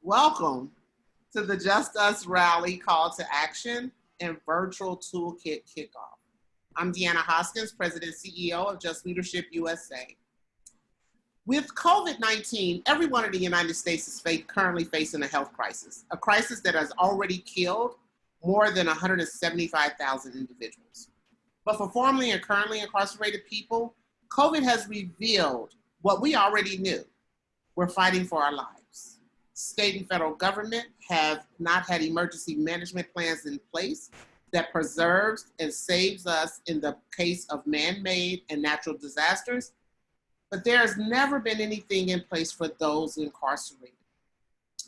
Welcome to the Just Us Rally Call to Action and Virtual Toolkit Kickoff. I'm Deanna Hoskins, President and CEO of Just Leadership USA. With COVID-19, everyone in the United States is currently facing a health crisis, a crisis that has already killed more than 175,000 individuals. But for formerly and currently incarcerated people, COVID has revealed what we already knew. We're fighting for our lives. State and federal government have not had emergency management plans in place that preserves and saves us in the case of man-made and natural disasters, but there has never been anything in place for those incarcerated.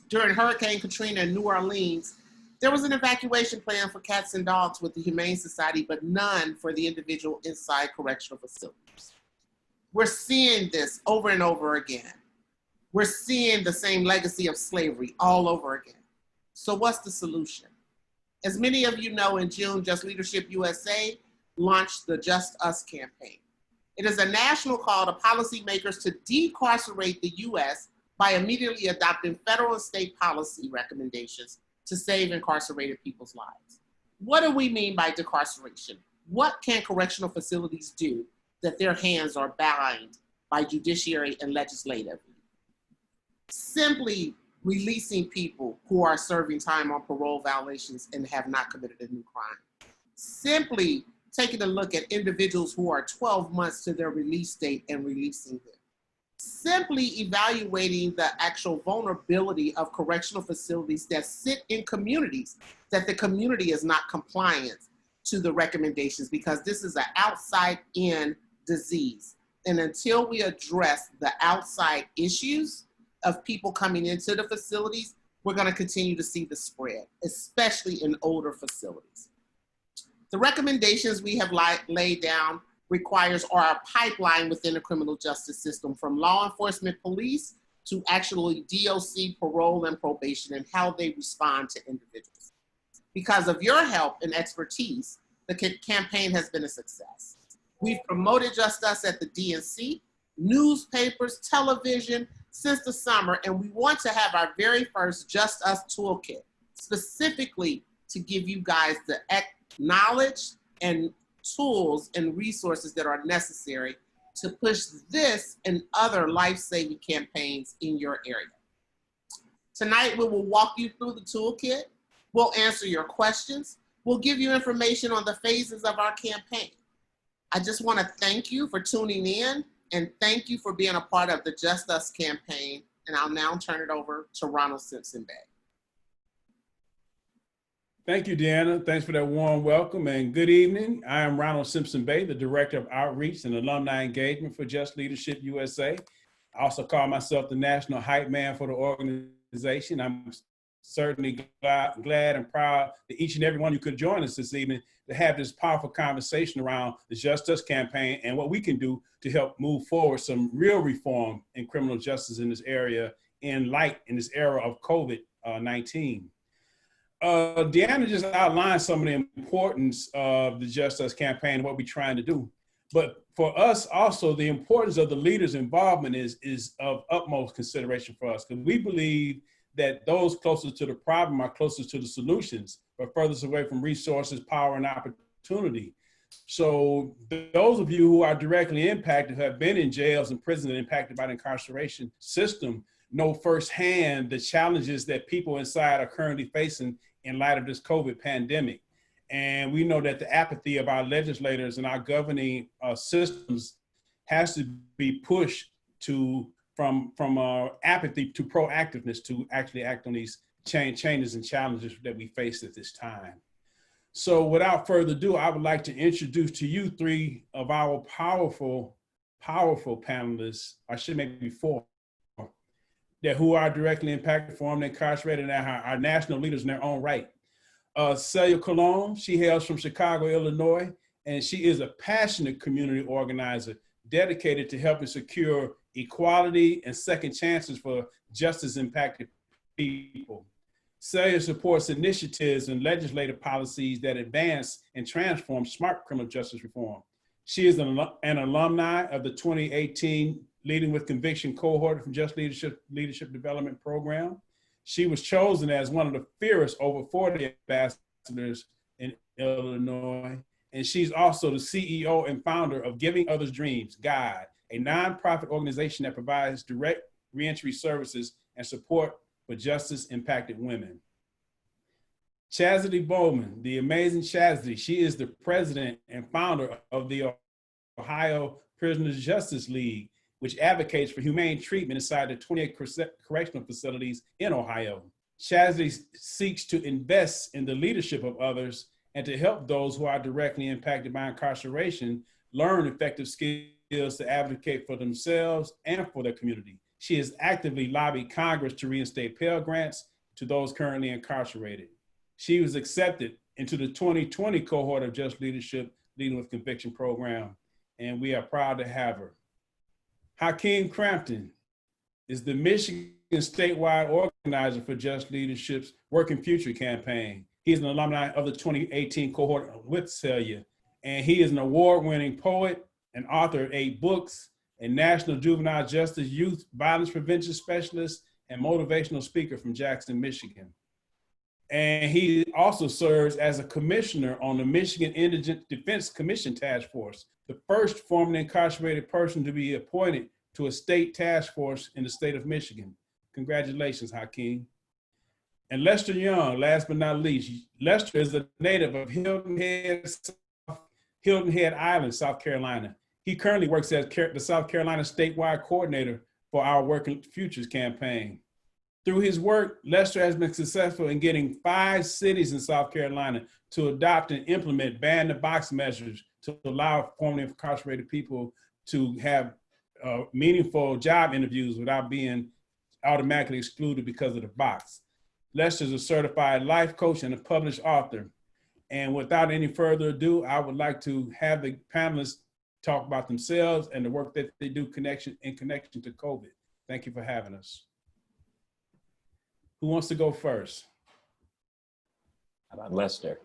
During Hurricane Katrina in New Orleans, there was an evacuation plan for cats and dogs with the Humane Society, but none for the individual inside correctional facilities. We're seeing this over and over again. We're seeing the same legacy of slavery all over again. So what's the solution? As many of you know, in June, Just Leadership USA launched the Just Us campaign. It is a national call to policymakers to decarcerate the US by immediately adopting federal and state policy recommendations to save incarcerated people's lives. What do we mean by decarceration? What can correctional facilities do that their hands are bound by judiciary and legislative? Simply releasing people who are serving time on parole violations and have not committed a new crime. Simply taking a look at individuals who are 12 months to their release date and releasing them. Simply evaluating the actual vulnerability of correctional facilities that sit in communities, that the community is not compliant to the recommendations, because this is an outside-in disease. And until we address the outside issues of people coming into the facilities, we're going to continue to see the spread, especially in older facilities. The recommendations we have laid down requires a pipeline within the criminal justice system, from law enforcement, police, to actually DOC, parole, and probation, and how they respond to individuals. Because of your help and expertise, the campaign has been a success. We've promoted Just Us at the DNC, newspapers, television, since the summer, and we want to have our very first Just Us Toolkit, specifically to give you guys the knowledge and tools and resources that are necessary to push this and other life-saving campaigns in your area. Tonight, we will walk you through the toolkit. We'll answer your questions. We'll give you information on the phases of our campaign. I just want to thank you for tuning in, and thank you for being a part of the Just Us campaign. And I'll now turn it over to Ronald Simpson-Bay. Thank you, Deanna. Thanks for that warm welcome, and good evening. I am Ronald Simpson-Bay, the Director of Outreach and Alumni Engagement for Just Leadership USA. I also call myself the National Hype Man for the organization. I'm certainly glad and proud that each and every one of you could join us this evening to have this powerful conversation around the Just Us campaign and what we can do to help move forward some real reform in criminal justice in this area in this era of COVID-19. Deanna just outlined some of the importance of the Just Us campaign and what we're trying to do. But for us also, the importance of the leaders' involvement is of utmost consideration for us, because we believe that those closest to the problem are closest to the solutions, but furthest away from resources, power, and opportunity. So those of you who are directly impacted, who have been in jails and prisons and impacted by the incarceration system, know firsthand the challenges that people inside are currently facing in light of this COVID pandemic. And we know that the apathy of our legislators and our governing systems has to be pushed from apathy to proactiveness to actually act on these changes and challenges that we face at this time. So without further ado, I would like to introduce to you three of our powerful panelists, I should maybe four, who are directly impacted, formed, incarcerated, and are national leaders in their own right. Celia Colon, she hails from Chicago, Illinois, and she is a passionate community organizer dedicated to helping secure equality and second chances for justice impacted people. Celia supports initiatives and legislative policies that advance and transform smart criminal justice reform. She is an alumni of the 2018 Leading with Conviction cohort from Just Leadership Development Program. She was chosen as one of the fiercest over 40 ambassadors in Illinois. And she's also the CEO and founder of Giving Others Dreams Guide, a nonprofit organization that provides direct reentry services and support for justice-impacted women. Chastity Bowman, the amazing Chastity, she is the president and founder of the Ohio Prisoners Justice League, which advocates for humane treatment inside the 28 correctional facilities in Ohio. Chastity seeks to invest in the leadership of others and to help those who are directly impacted by incarceration learn effective skills to advocate for themselves and for their community. She has actively lobbied Congress to reinstate Pell Grants to those currently incarcerated. She was accepted into the 2020 cohort of Just Leadership Leading with Conviction program, and we are proud to have her. Hakeem Crampton is the Michigan statewide organizer for Just Leadership's Working Future campaign. He's an alumni of the 2018 cohort with Celia, and he is an award-winning poet and author of 8 books, a national juvenile justice youth violence prevention specialist, and motivational speaker from Jackson, Michigan. And he also serves as a commissioner on the Michigan Indigent Defense Commission Task Force, the first formerly incarcerated person to be appointed to a state task force in the state of Michigan. Congratulations, Hakeem. And Lester Young, last but not least. Lester is a native of Hilton Head Island, South Carolina. He currently works as the South Carolina statewide coordinator for our Working Futures campaign. Through his work, Lester has been successful in getting 5 cities in South Carolina to adopt and implement ban-the-box measures to allow formerly incarcerated people to have meaningful job interviews without being automatically excluded because of the box. Lester is a certified life coach and a published author. And without any further ado, I would like to have the panelists talk about themselves and the work that they do in connection to COVID. Thank you for having us. Who wants to go first? How about Lester?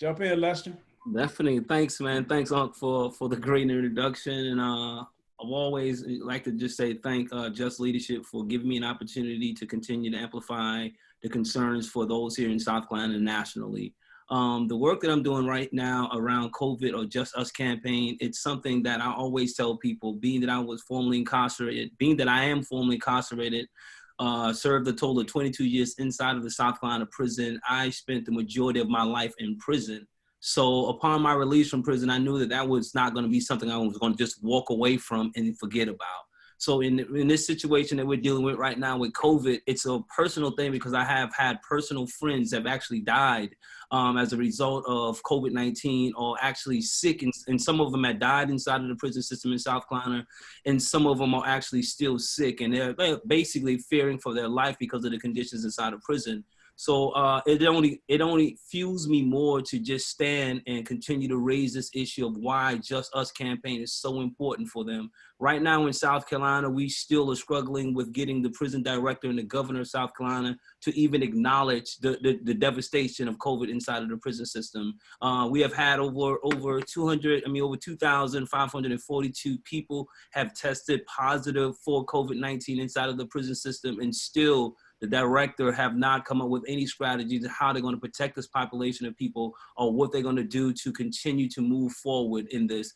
Jump in, Lester. Definitely. Thanks, man. Thanks, Unc, for the great introduction. And I've always like to just say thank Just Leadership for giving me an opportunity to continue to amplify the concerns for those here in South Carolina nationally. The work that I'm doing right now around COVID or Just Us campaign, it's something that I always tell people, being that I am formerly incarcerated, served a total of 22 years inside of the South Carolina prison. I spent the majority of my life in prison. So upon my release from prison, I knew that that was not going to be something I was going to just walk away from and forget about. So in this situation that we're dealing with right now with COVID, it's a personal thing because I have had personal friends that have actually died as a result of COVID-19 or actually sick. And some of them had died inside of the prison system in South Carolina, and some of them are actually still sick. And they're basically fearing for their life because of the conditions inside of prison. So it only fuels me more to just stand and continue to raise this issue of why Just Us campaign is so important for them. Right now in South Carolina, we still are struggling with getting the prison director and the governor of South Carolina to even acknowledge the devastation of COVID inside of the prison system. We have had over 2,542 people have tested positive for COVID-19 inside of the prison system, and still the director have not come up with any strategies of how they're going to protect this population of people or what they're going to do to continue to move forward in this.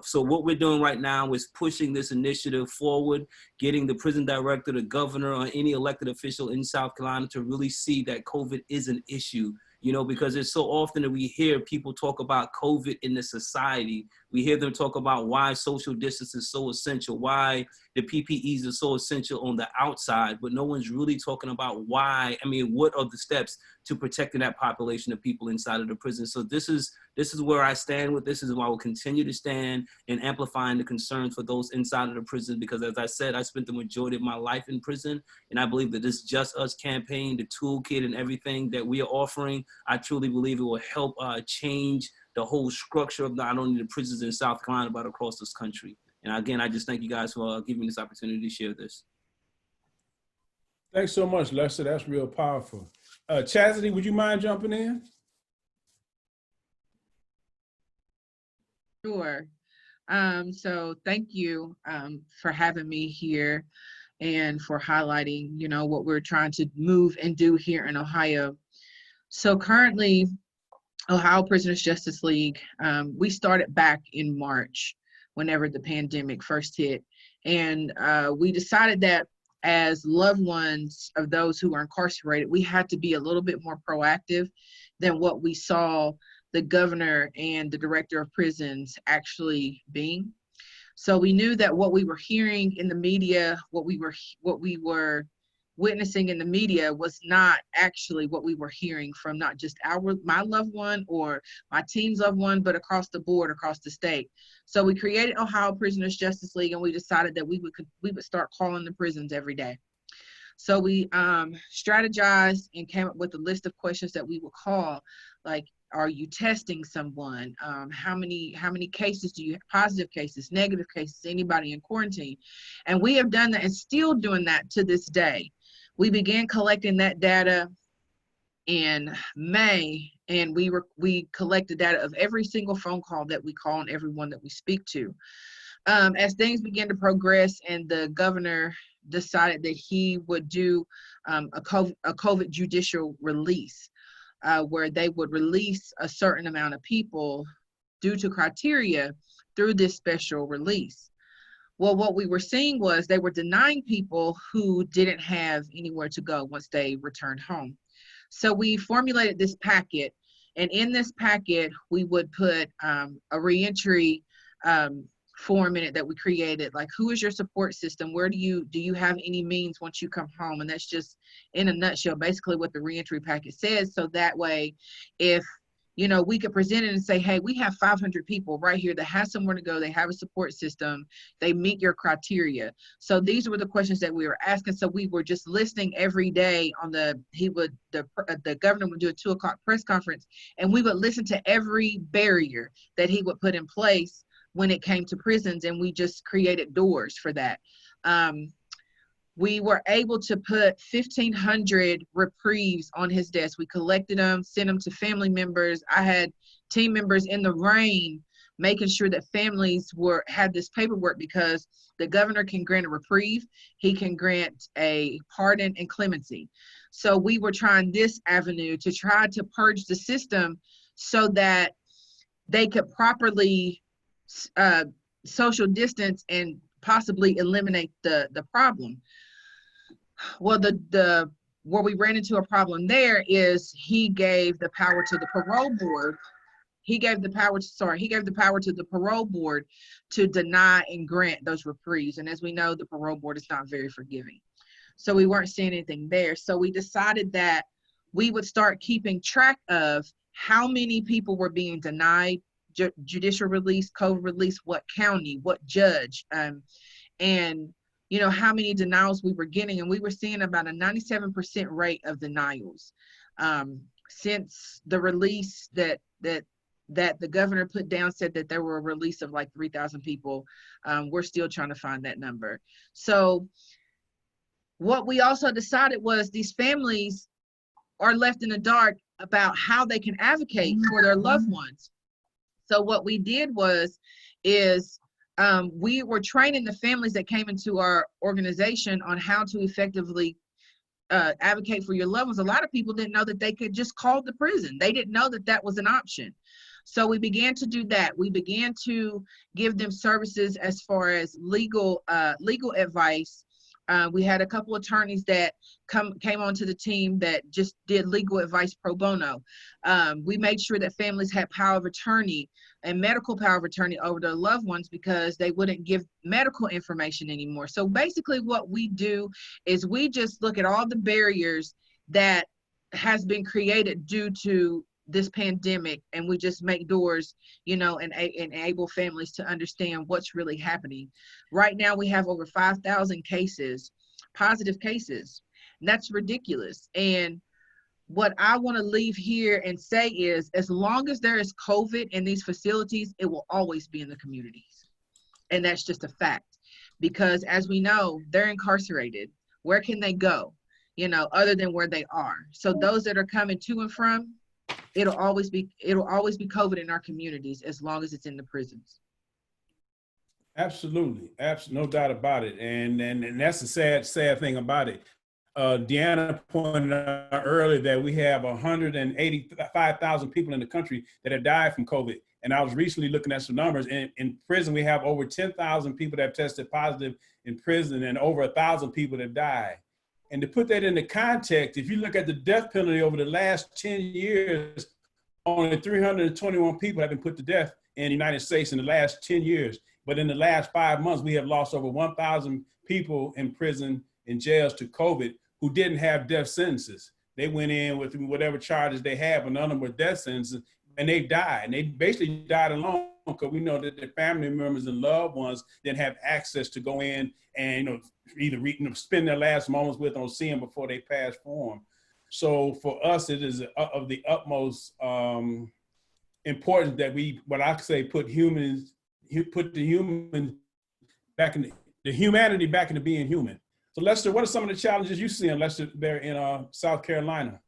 So what we're doing right now is pushing this initiative forward, getting the prison director, the governor, or any elected official in South Carolina to really see that COVID is an issue. You know, because it's so often that we hear people talk about COVID in the society. We hear them talk about why social distance is so essential, why the PPEs are so essential on the outside, but no one's really talking about why. I mean, what are the steps to protecting that population of people inside of the prison? So this is where I stand with this. Is why I will continue to stand and amplifying the concerns for those inside of the prison, because as I said, I spent the majority of my life in prison, and I believe that this Just Us campaign, the toolkit and everything that we are offering, I truly believe it will help change the whole structure of not only the prisons in South Carolina, but across this country. And again, I just thank you guys for giving me this opportunity to share this. Thanks so much, Lester. That's real powerful. Chastity, would you mind jumping in? Sure. So thank you for having me here. and for highlighting, you know, what we're trying to move and do here in Ohio. So currently, Ohio Prisoners Justice League, we started back in March whenever the pandemic first hit. And we decided that as loved ones of those who are incarcerated, we had to be a little bit more proactive than what we saw the governor and the director of prisons actually being. So we knew that what we were hearing in the media, what we were witnessing in the media was not actually what we were hearing from not just my loved one or my team's loved one, but across the board, across the state. So we created Ohio Prisoners Justice League, and we decided that we would start calling the prisons every day. So we strategized and came up with a list of questions that we would call, like, are you testing someone? How many cases do you have? Positive cases, negative cases, anybody in quarantine? And we have done that and still doing that to this day. We began collecting that data in May, and we collected data of every single phone call that we call and everyone that we speak to. As things began to progress and the governor decided that he would do a COVID judicial release, where they would release a certain amount of people due to criteria through this special release. Well, what we were seeing was they were denying people who didn't have anywhere to go once they returned home. So we formulated this packet, and in this packet, we would put a reentry form in it that we created, like, who is your support system? Where do you have any means once you come home? And that's just in a nutshell basically what the reentry packet says. So that way, if you know, we could present it and say, hey, we have 500 people right here that have somewhere to go, they have a support system, they meet your criteria. So these were the questions that we were asking. So we were just listening every day on the governor would do a 2:00 press conference, and we would listen to every barrier that he would put in place when it came to prisons, and we just created doors for that. We were able to put 1,500 reprieves on his desk. We collected them, sent them to family members. I had team members in the rain making sure that families had this paperwork, because the governor can grant a reprieve, he can grant a pardon and clemency. So we were trying this avenue to try to purge the system so that they could properly social distance and possibly eliminate the problem. Well, where we ran into a problem there is he gave the power to the parole board. He gave the power to the parole board to deny and grant those reprieves. And as we know, the parole board is not very forgiving. So we weren't seeing anything there. So we decided that we would start keeping track of how many people were being denied judicial release, COVID release, what county, what judge, and you know, how many denials we were getting. And we were seeing about a 97% rate of denials. Since the release that the governor put down said that there were a release of like 3,000 people, we're still trying to find that number. So what we also decided was these families are left in the dark about how they can advocate for their loved ones. So what we did is we were training the families that came into our organization on how to effectively advocate for your loved ones. A lot of people didn't know that they could just call the prison. They didn't know that that was an option. So we began to do that. We began to give them services as far as legal advice. We had a couple attorneys that came onto the team that just did legal advice pro bono. We made sure that families had power of attorney and medical power of attorney over their loved ones, because they wouldn't give medical information anymore. So basically what we do is we just look at all the barriers that has been created due to this pandemic, and we just make doors, you know, and enable families to understand what's really happening. Right now we have over 5,000 cases, positive cases, and that's ridiculous. And what I want to leave here and say is, as long as there is COVID in these facilities, it will always be in the communities. And that's just a fact, because as we know, they're incarcerated. Where can they go, you know, other than where they are? So those that are coming to and from, it'll always be COVID in our communities as long as it's in the prisons. Absolutely, no doubt about it, and that's the sad thing about it. Deanna pointed out earlier that we have 185,000 people in the country that have died from COVID, and I was recently looking at some numbers. In prison, we have over 10,000 people that have tested positive in prison, and over 1,000 people that died. And to put that into context, if you look at the death penalty over the last 10 years, only 321 people have been put to death in the United States in the last 10 years. But in the last 5 months, we have lost over 1,000 people in prison, in jails to COVID who didn't have death sentences. They went in with whatever charges they had, but none of them were death sentences, and they died. And they basically died alone because we know that their family members and loved ones didn't have access to go in and either spend their last moments with or see them before they passed form. So for us, it is of the utmost importance that we, what I say, put the human back in the humanity back into being human. So Lester, what are some of the challenges you see in Lester there in South Carolina?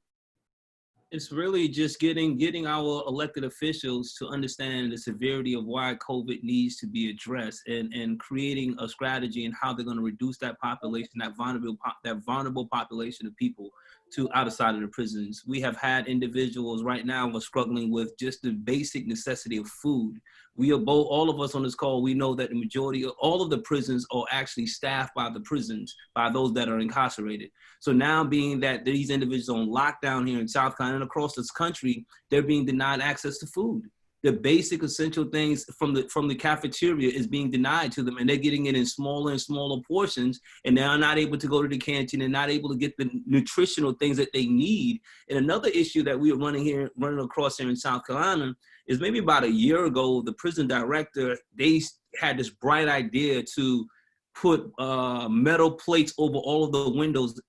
It's really just getting our elected officials to understand the severity of why COVID needs to be addressed, and creating a strategy and how they're going to reduce that population, that vulnerable population of people to outside of the prisons. We have had individuals right now who are struggling with just the basic necessity of food. We are both, all of us on this call, we know that the majority of all of the prisons are actually staffed by the prisons, by those that are incarcerated. So now, being that these individuals are on lockdown here in South Carolina and across this country, they're being denied access to food. The basic essential things from the cafeteria is being denied to them, and they're getting it in smaller and smaller portions, and they're not able to go to the canteen and not able to get the nutritional things that they need. And another issue that we are running across here in South Carolina is maybe about a year ago, the prison director, they had this bright idea to put metal plates over all of the windows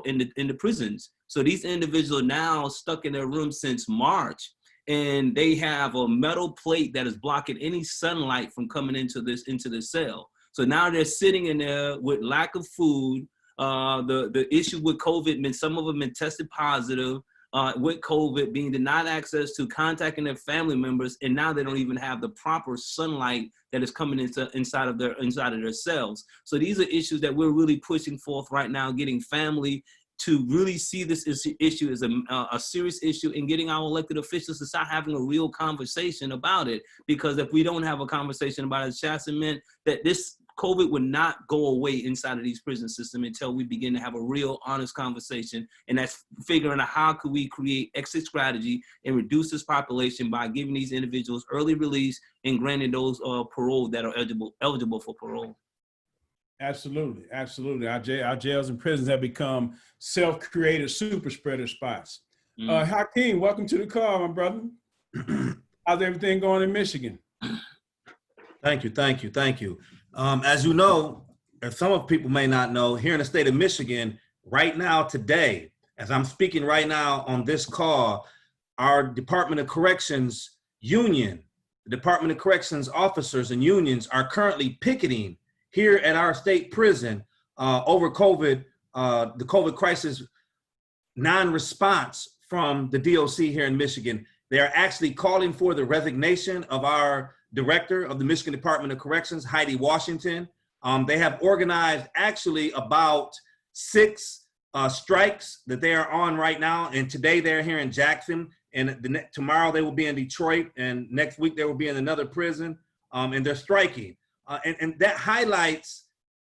in the prisons. So these individuals are now stuck in their room since March, and they have a metal plate that is blocking any sunlight from coming into the cell. So now they're sitting in there with lack of food. The issue with COVID, some of them been tested positive with COVID, being denied access to contacting their family members, and now they don't even have the proper sunlight that is coming inside of their cells. So these are issues that we're really pushing forth right now, getting family to really see this issue as a serious issue, and getting our elected officials to start having a real conversation about it. Because if we don't have a conversation about it, Shasta meant that this COVID would not go away inside of these prison systems until we begin to have a real honest conversation. And that's figuring out how could we create exit strategy and reduce this population by giving these individuals early release and granting those parole that are eligible for parole. Absolutely, absolutely. Our jails and prisons have become self-created super spreader spots. Hakeem, welcome to the call, my brother. How's everything going in Michigan? Thank you. As you know, and some of people may not know, here in the state of Michigan, right now, today, as I'm speaking right now on this call, our Department of Corrections union, the Department of Corrections officers and unions are currently picketing here at our state prison over COVID, the COVID crisis non-response from the DOC here in Michigan. They are actually calling for the resignation of our director of the Michigan Department of Corrections, Heidi Washington. They have organized actually about 6 strikes that they are on right now. And today they're here in Jackson, and tomorrow they will be in Detroit, and next week they will be in another prison, and they're striking. And that highlights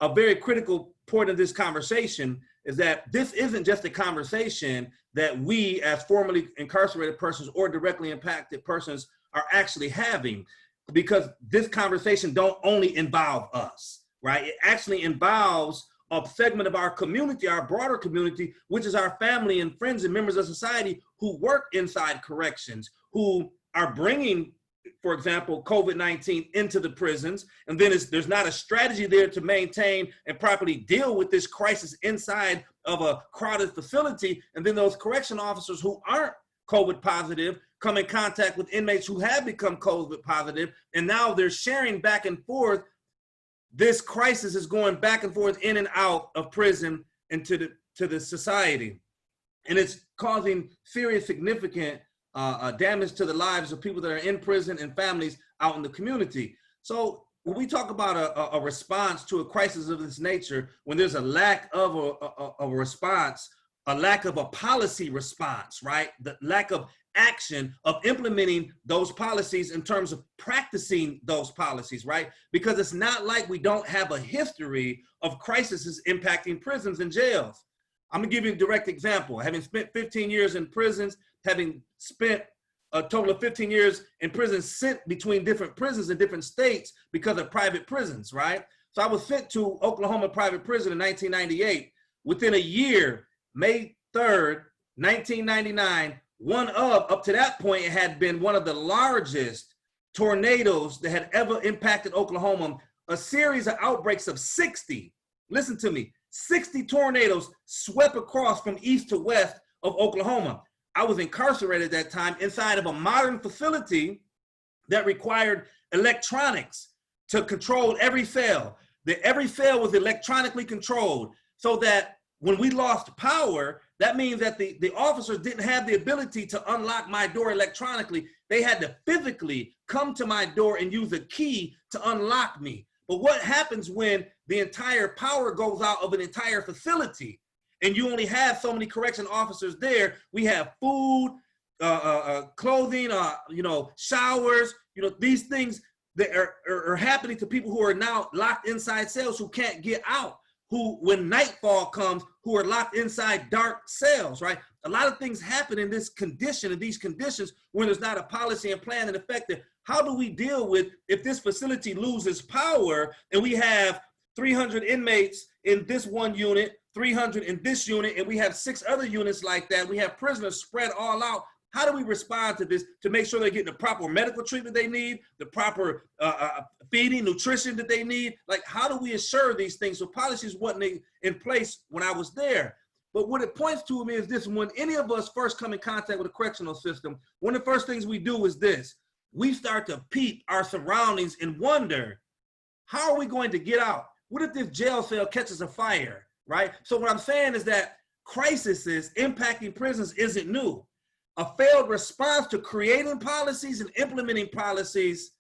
a very critical point of this conversation, is that this isn't just a conversation that we as formerly incarcerated persons or directly impacted persons are actually having, because this conversation don't only involve us, right? It actually involves a segment of our community, our broader community, which is our family and friends and members of society who work inside corrections, who are bringing, for example, COVID-19 into the prisons, and then there's not a strategy there to maintain and properly deal with this crisis inside of a crowded facility. And then those correction officers who aren't COVID positive come in contact with inmates who have become COVID positive, and now they're sharing back and forth. This crisis is going back and forth in and out of prison and to the society, and it's causing serious, significant damage to the lives of people that are in prison and families out in the community. So when we talk about a response to a crisis of this nature, when there's a lack of a response, a lack of a policy response, right? The lack of action of implementing those policies in terms of practicing those policies, right? Because it's not like we don't have a history of crises impacting prisons and jails. I'm gonna give you a direct example. Having spent 15 years in prisons, having spent a total of 15 years in prisons sent between different prisons in different states because of private prisons, right? So I was sent to Oklahoma private prison in 1998. Within a year, May 3rd, 1999, up to that point, it had been one of the largest tornadoes that had ever impacted Oklahoma. A series of outbreaks of 60, listen to me, 60 tornadoes swept across from east to west of Oklahoma. I was incarcerated at that time inside of a modern facility that required electronics to control every cell. Every cell was electronically controlled, so that when we lost power, that means that the officers didn't have the ability to unlock my door electronically. They had to physically come to my door and use a key to unlock me. But what happens when the entire power goes out of an entire facility and you only have so many correction officers there? We have food, clothing, showers, these things that are happening to people who are now locked inside cells who can't get out, who, when nightfall comes, who are locked inside dark cells, right? A lot of things happen in this condition, in these conditions, when there's not a policy and plan and effective. How do we deal with if this facility loses power and we have 300 inmates in this one unit, 300 in this unit, and we have 6 other units like that? We have prisoners spread all out. How do we respond to this to make sure they're getting the proper medical treatment they need, the proper feeding, nutrition that they need? Like, how do we assure these things? So policies wasn't in place when I was there. But what it points to me is this: when any of us first come in contact with a correctional system, one of the first things we do is this: we start to peep our surroundings and wonder, how are we going to get out? What if this jail cell catches a fire, right? So what I'm saying is that crises impacting prisons isn't new. A failed response to creating policies and implementing policies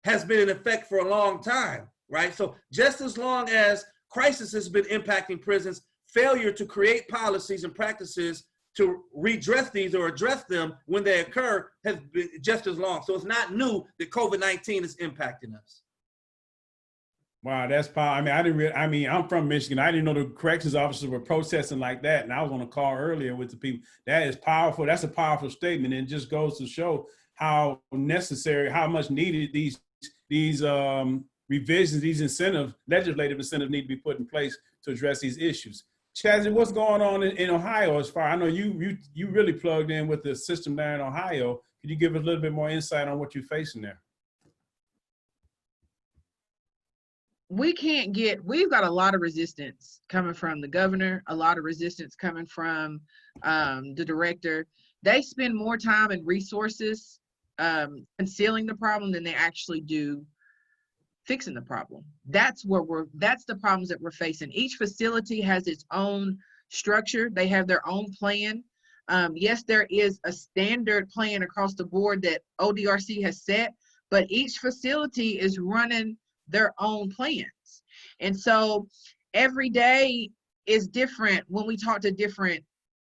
has been in effect for a long time, right? So just as long as crisis has been impacting prisons, failure to create policies and practices to redress these or address them when they occur has been just as long. So it's not new that COVID-19 is impacting us. Wow, that's powerful. I'm from Michigan. I didn't know the corrections officers were protesting like that. And I was on a call earlier with the people. That is powerful. That's a powerful statement. And it just goes to show how necessary, how much needed these revisions, these incentives, legislative incentives need to be put in place to address these issues. Chazzy, what's going on in Ohio as far? I know you really plugged in with the system there in Ohio. Could you give us a little bit more insight on what you're facing there? We've got a lot of resistance coming from the governor, a lot of resistance coming from the director. They spend more time and resources concealing the problem than they actually do fixing the problem. That's the problems that we're facing. Each facility has its own structure. They have their own plan. Yes, there is a standard plan across the board that ODRC has set, but each facility is running their own plans. And so every day is different when we talk to different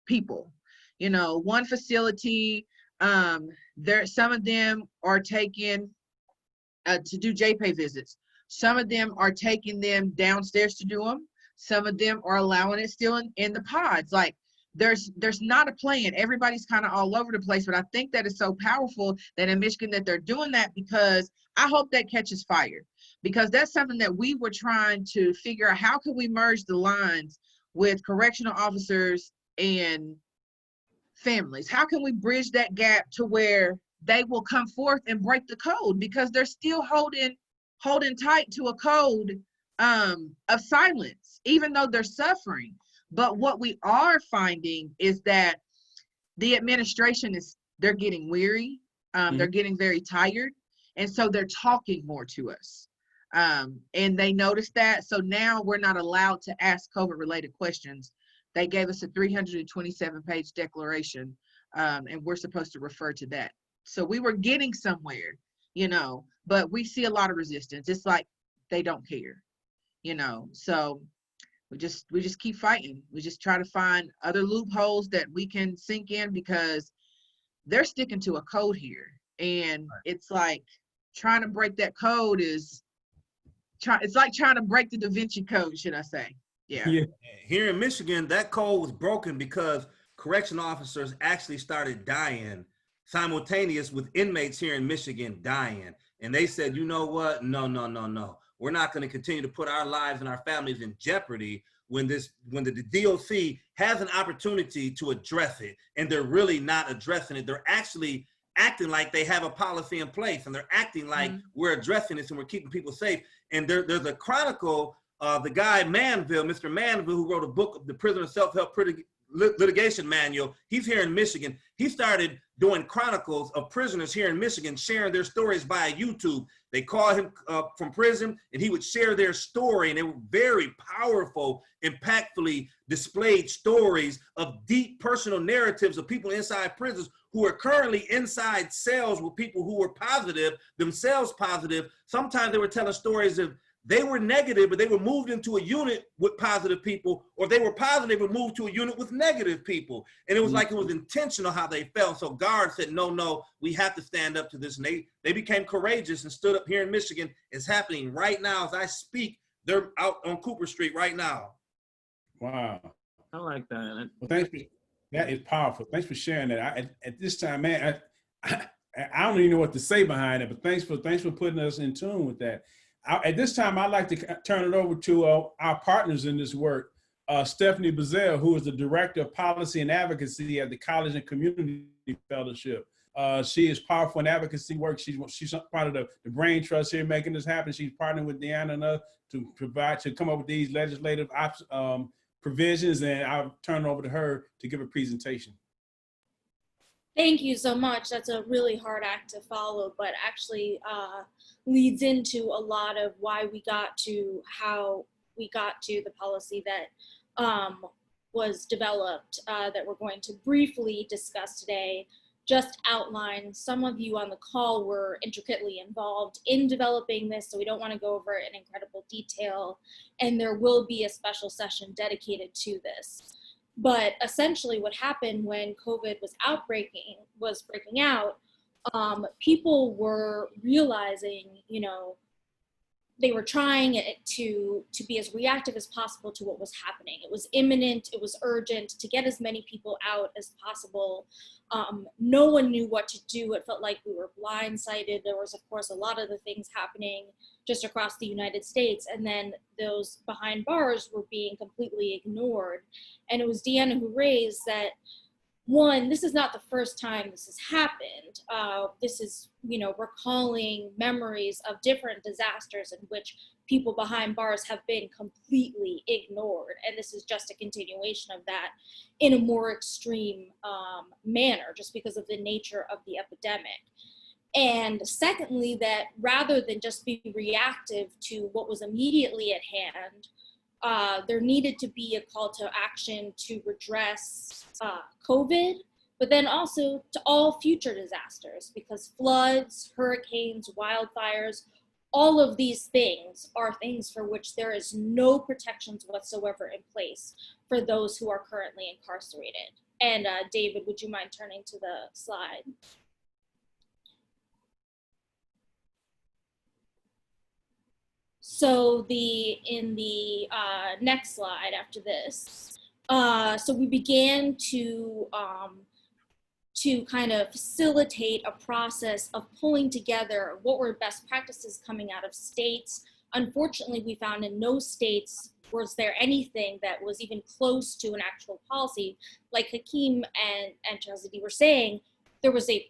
people. One facility, some of them are taking to do JPay visits. Some of them are taking them downstairs to do them. Some of them are allowing it still in the pods. Like, there's not a plan. Everybody's kind of all over the place, but I think that is so powerful that in Michigan that they're doing that, because I hope that catches fire, because that's something that we were trying to figure out. How can we merge the lines with correctional officers and families? How can we bridge that gap to where they will come forth and break the code, because they're still holding tight to a code of silence, even though they're suffering. But what we are finding is that the administration they're getting weary. They're getting very tired. And so they're talking more to us. And they noticed that. So now we're not allowed to ask COVID-related questions. They gave us a 327-page declaration, and we're supposed to refer to that. So we were getting somewhere. you know, but we see a lot of resistance. It's like they don't care, you know. So we just keep fighting. We just try to find other loopholes that we can sink in, because they're sticking to a code here. And it's like trying to break that code it's like trying to break the Da Vinci Code, should I say. Yeah. Here in Michigan, that code was broken because correction officers actually started dying simultaneous with inmates here in Michigan dying. And they said, you know what? No. We're not going to continue to put our lives and our families in jeopardy when the DOC has an opportunity to address it, and they're really not addressing it. They're actually acting like they have a policy in place, and they're acting like we're addressing this and we're keeping people safe. And there's a chronicle, the guy Manville, Mr. Manville, who wrote a book of the Prisoner Self-Help Litigation Manual. He's here in Michigan. He started doing chronicles of prisoners here in Michigan, sharing their stories via YouTube. They called him from prison, and he would share their story, and they were very powerful, impactfully displayed stories of deep personal narratives of people inside prisons who are currently inside cells with people who were positive, themselves positive. Sometimes they were telling stories of they were negative, but they were moved into a unit with positive people, or they were positive and moved to a unit with negative people. And it was like it was intentional how they felt. So guards said, no, we have to stand up to this. And they became courageous and stood up here in Michigan. It's happening right now as I speak. They're out on Cooper Street right now. Wow. I like that. Well, thanks for that. Is powerful. Thanks for sharing that. At this time, man, I don't even know what to say behind it, but thanks for putting us in tune with that. At this time, I'd like to turn it over to our partners in this work, Stephanie Bazell, who is the Director of Policy and Advocacy at the College and Community Fellowship. She is powerful in advocacy work. She's part of the Brain Trust here making this happen. She's partnering with Deanna and us to come up with these legislative provisions, and I'll turn it over to her to give a presentation. Thank you so much. That's a really hard act to follow, but actually leads into a lot of why we got to how we got to the policy that was developed that we're going to briefly discuss today. Just outline, some of you on the call were intricately involved in developing this, so we don't want to go over it in incredible detail, and there will be a special session dedicated to this. But essentially what happened when COVID was breaking out, people were realizing, you know, they were trying to be as reactive as possible to what was happening. It was imminent, it was urgent to get as many people out as possible. No one knew what to do. It felt like we were blindsided. There was, of course, a lot of the things happening just across the United States, and then those behind bars were being completely ignored. And it was Deanna who raised that, one, this is not the first time this has happened. This is, you know, recalling memories of different disasters in which people behind bars have been completely ignored. And this is just a continuation of that in a more extreme manner, just because of the nature of the epidemic. And secondly, that rather than just be reactive to what was immediately at hand, there needed to be a call to action to redress COVID, but then also to all future disasters, because floods, hurricanes, wildfires, all of these things are things for which there is no protections whatsoever in place for those who are currently incarcerated. And David, would you mind turning to the slide? So in the next slide after this, so we began to kind of facilitate a process of pulling together what were best practices coming out of states. Unfortunately, we found in no states was there anything that was even close to an actual policy. Like Hakeem and Chazidi were saying, there was a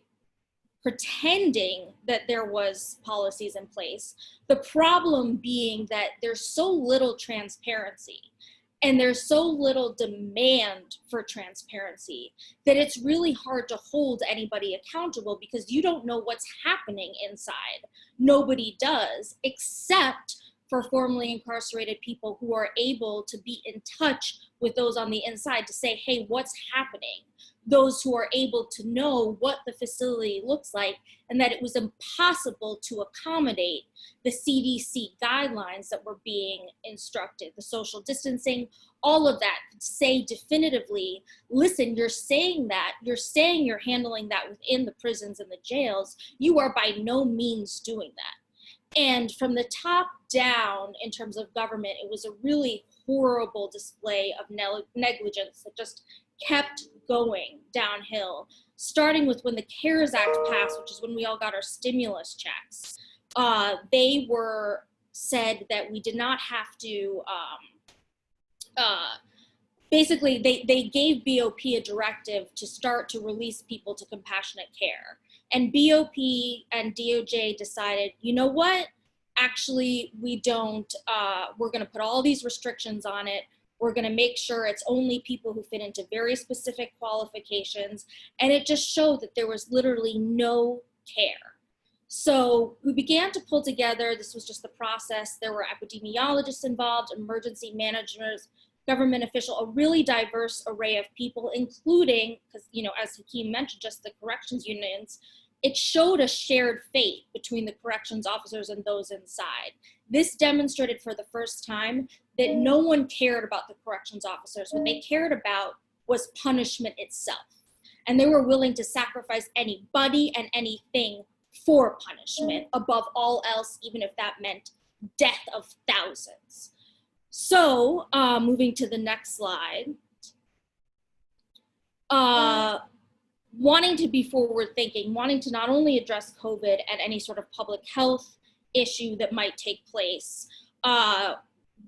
pretending that there was policies in place. The problem being that there's so little transparency and there's so little demand for transparency that it's really hard to hold anybody accountable, because you don't know what's happening inside. Nobody does, except for formerly incarcerated people who are able to be in touch with those on the inside to say, hey, what's happening? Those who are able to know what the facility looks like, and that it was impossible to accommodate the CDC guidelines that were being instructed, the social distancing, all of that, say definitively, listen, you're saying you're handling that within the prisons and the jails. You are by no means doing that. And from the top down, in terms of government, it was a really horrible display of negligence that just kept going downhill, starting with when the CARES Act passed, which is when we all got our stimulus checks. They were said that we did not have to, basically they gave BOP a directive to start to release people to compassionate care. And BOP and DOJ decided, you know what? Actually, we don't, we're gonna put all these restrictions on it. We're gonna make sure it's only people who fit into very specific qualifications. And it just showed that there was literally no care. So we began to pull together, this was just the process. There were epidemiologists involved, emergency managers, government official, a really diverse array of people, including, because, you know, as Hakeem mentioned, just the corrections unions. It showed a shared fate between the corrections officers and those inside. This demonstrated for the first time that no one cared about the corrections officers. What they cared about was punishment itself. And they were willing to sacrifice anybody and anything for punishment above all else, even if that meant death of thousands. So moving to the next slide. Wanting to be forward thinking, wanting to not only address COVID and any sort of public health issue that might take place,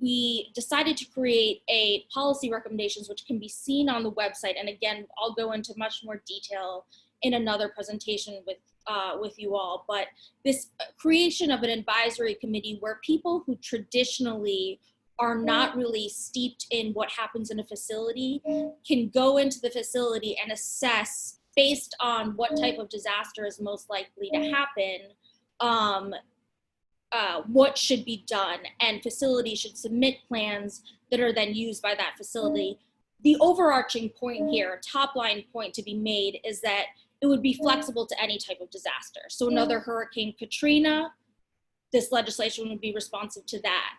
we decided to create a policy recommendations, which can be seen on the website. And again, I'll go into much more detail in another presentation with you all, but this creation of an advisory committee where people who traditionally are not really steeped in what happens in a facility can go into the facility and assess, based on what type of disaster is most likely to happen, what should be done, and facilities should submit plans that are then used by that facility. The overarching point here, top line point to be made, is that it would be flexible to any type of disaster. So another Hurricane Katrina, this legislation would be responsive to that.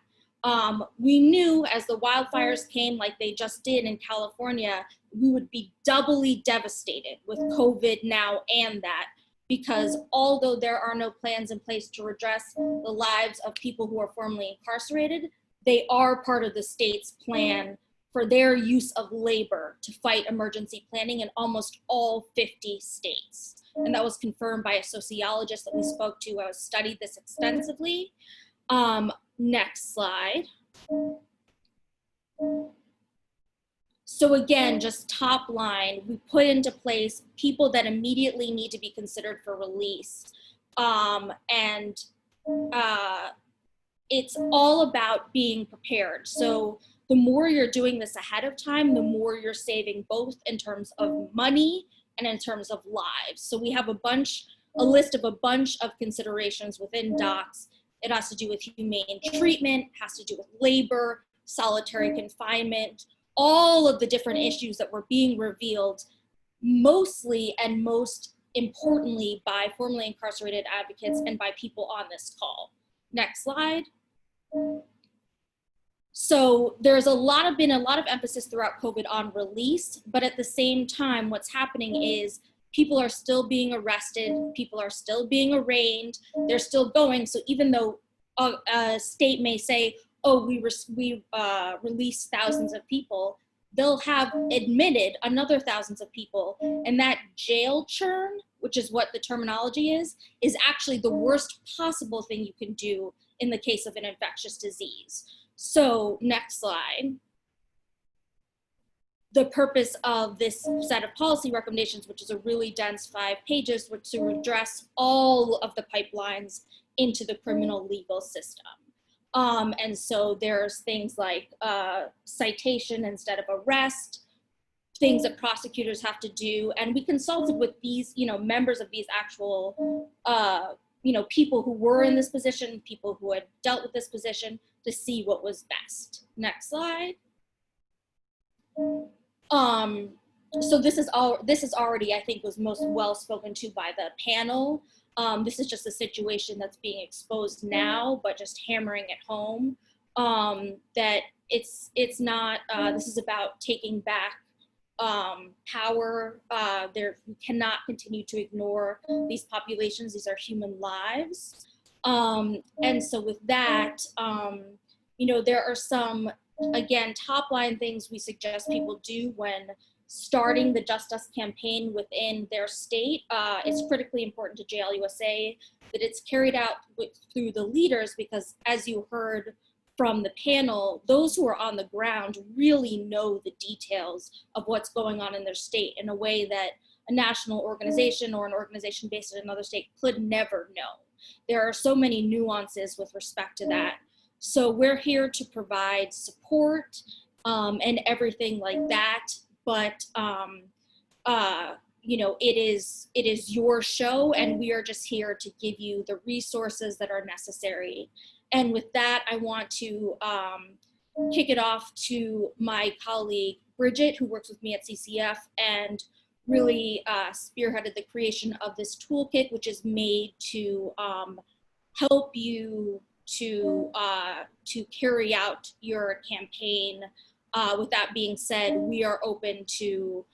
We knew as the wildfires came, like they just did in California, we would be doubly devastated with COVID now and that, because although there are no plans in place to redress the lives of people who are formerly incarcerated, they are part of the state's plan for their use of labor to fight emergency planning in almost all 50 states. And that was confirmed by a sociologist that we spoke to who studied this extensively. Next slide. So again, just top line, we put into place people that immediately need to be considered for release. It's all about being prepared. So the more you're doing this ahead of time, the more you're saving, both in terms of money and in terms of lives. So we have a list of a bunch of considerations within docs. It has to do with humane treatment, has to do with labor, solitary confinement, all of the different issues that were being revealed, mostly and most importantly by formerly incarcerated advocates and by people on this call. Next slide. So there's been a lot of emphasis throughout COVID on release, but at the same time, what's happening is people are still being arrested, people are still being arraigned, they're still going. So even though a state may say, oh, we released thousands of people, they'll have admitted another thousands of people. And that jail churn, which is what the terminology is actually the worst possible thing you can do in the case of an infectious disease. So next slide. The purpose of this set of policy recommendations, which is a really dense 5 pages, was to address all of the pipelines into the criminal legal system. And so there's things like citation instead of arrest, things that prosecutors have to do. And we consulted with these, members of these actual, people who were in this position, people who had dealt with this position, to see what was best. Next slide. So this is already, I think, was most well spoken to by the panel. This is just a situation that's being exposed now, but just hammering it home, that it's not, this is about taking back power. We cannot continue to ignore these populations. These are human lives. And so with that, there are some, again, top line things we suggest people do when starting the Just Us campaign within their state. It's critically important to JL USA that it's carried out through the leaders, because as you heard from the panel, those who are on the ground really know the details of what's going on in their state in a way that a national organization or an organization based in another state could never know. There are so many nuances with respect to that. So we're here to provide support and everything like that. But it is your show, and we are just here to give you the resources that are necessary. And with that, I want to kick it off to my colleague Bridget, who works with me at CCF and really spearheaded the creation of this toolkit, which is made to help you to carry out your campaign. With that being said, we are open to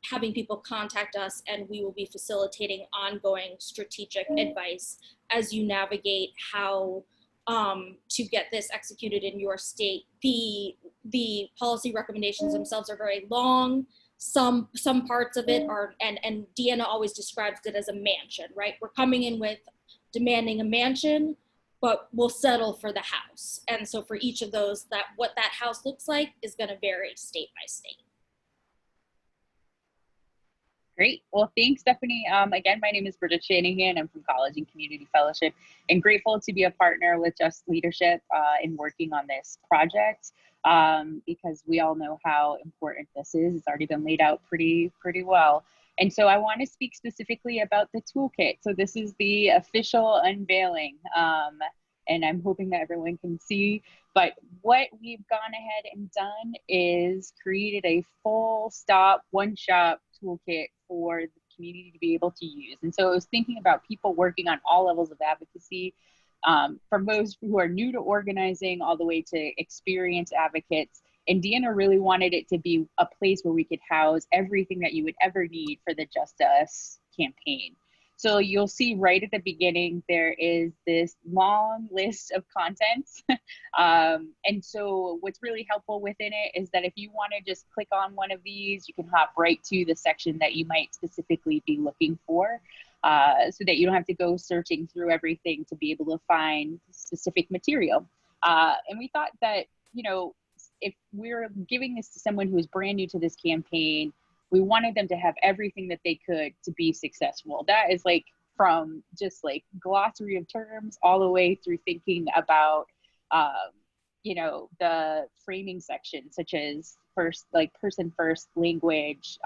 having people contact us, and we will be facilitating ongoing strategic advice as you navigate how to get this executed in your state. The policy recommendations themselves are very long. Some parts of it are, and Deanna always describes it as a mansion, right? We're coming in with demanding a mansion, but we'll settle for the house. And so for each of those, what that house looks like is going to vary state by state. Great. Well, thanks, Stephanie. Again, my name is Bridget Shanahan. I'm from College and Community Fellowship, and grateful to be a partner with Just Leadership in working on this project, because we all know how important this is. It's already been laid out pretty well. And so I want to speak specifically about the toolkit. So this is the official unveiling, and I'm hoping that everyone can see. But what we've gone ahead and done is created a full stop, one-shop toolkit for the community to be able to use. And so I was thinking about people working on all levels of advocacy, from those who are new to organizing all the way to experienced advocates. And Deanna really wanted it to be a place where we could house everything that you would ever need for the Just Us campaign. So you'll see right at the beginning, there is this long list of content. And so what's really helpful within it is that if you want to just click on one of these, you can hop right to the section that you might specifically be looking for, so that you don't have to go searching through everything to be able to find specific material. And we thought that, if we're giving this to someone who is brand new to this campaign, we wanted them to have everything that they could to be successful. That is like from just like glossary of terms all the way through thinking about, the framing section, such as person first language,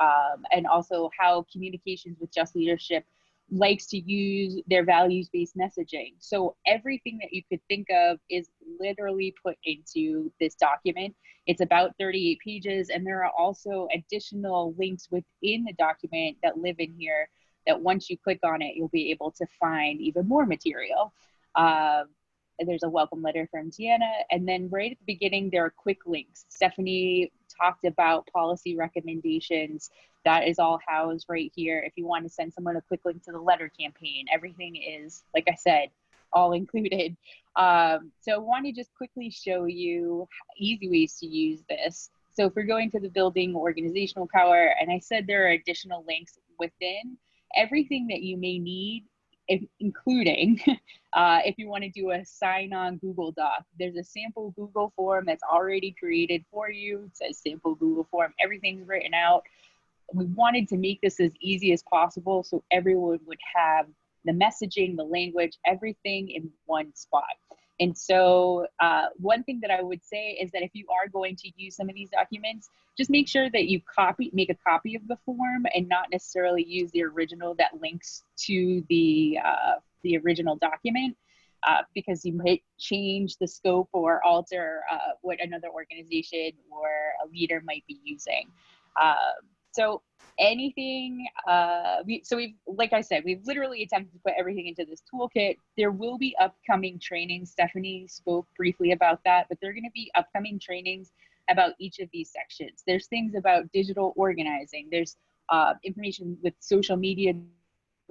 and also how communications with Just Leadership likes to use their values-based messaging. So everything that you could think of is literally put into this document. It's about 38 pages, and there are also additional links within the document that live in here that once you click on it, you'll be able to find even more material. There's a welcome letter from Deanna, and then right at the beginning, there are quick links. Stephanie talked about policy recommendations. That is all housed right here. If you want to send someone a quick link to the letter campaign, everything is, like I said, all included. So I want to just quickly show you easy ways to use this. So if we're going to the building organizational power, and I said there are additional links within, everything that you may need, including if you want to do a sign-on Google Doc, there's a sample Google form that's already created for you. It says sample Google form, everything's written out. We wanted to make this as easy as possible so everyone would have the messaging, the language, everything in one spot. And so one thing that I would say is that if you are going to use some of these documents, just make sure that you make a copy of the form and not necessarily use the original that links to the original document. because you might change the scope or alter what another organization or a leader might be using. So anything, we've, like I said, we've literally attempted to put everything into this toolkit. There will be upcoming trainings. Stephanie spoke briefly about that, but there are going to be upcoming trainings about each of these sections. There's things about digital organizing. There's information with social media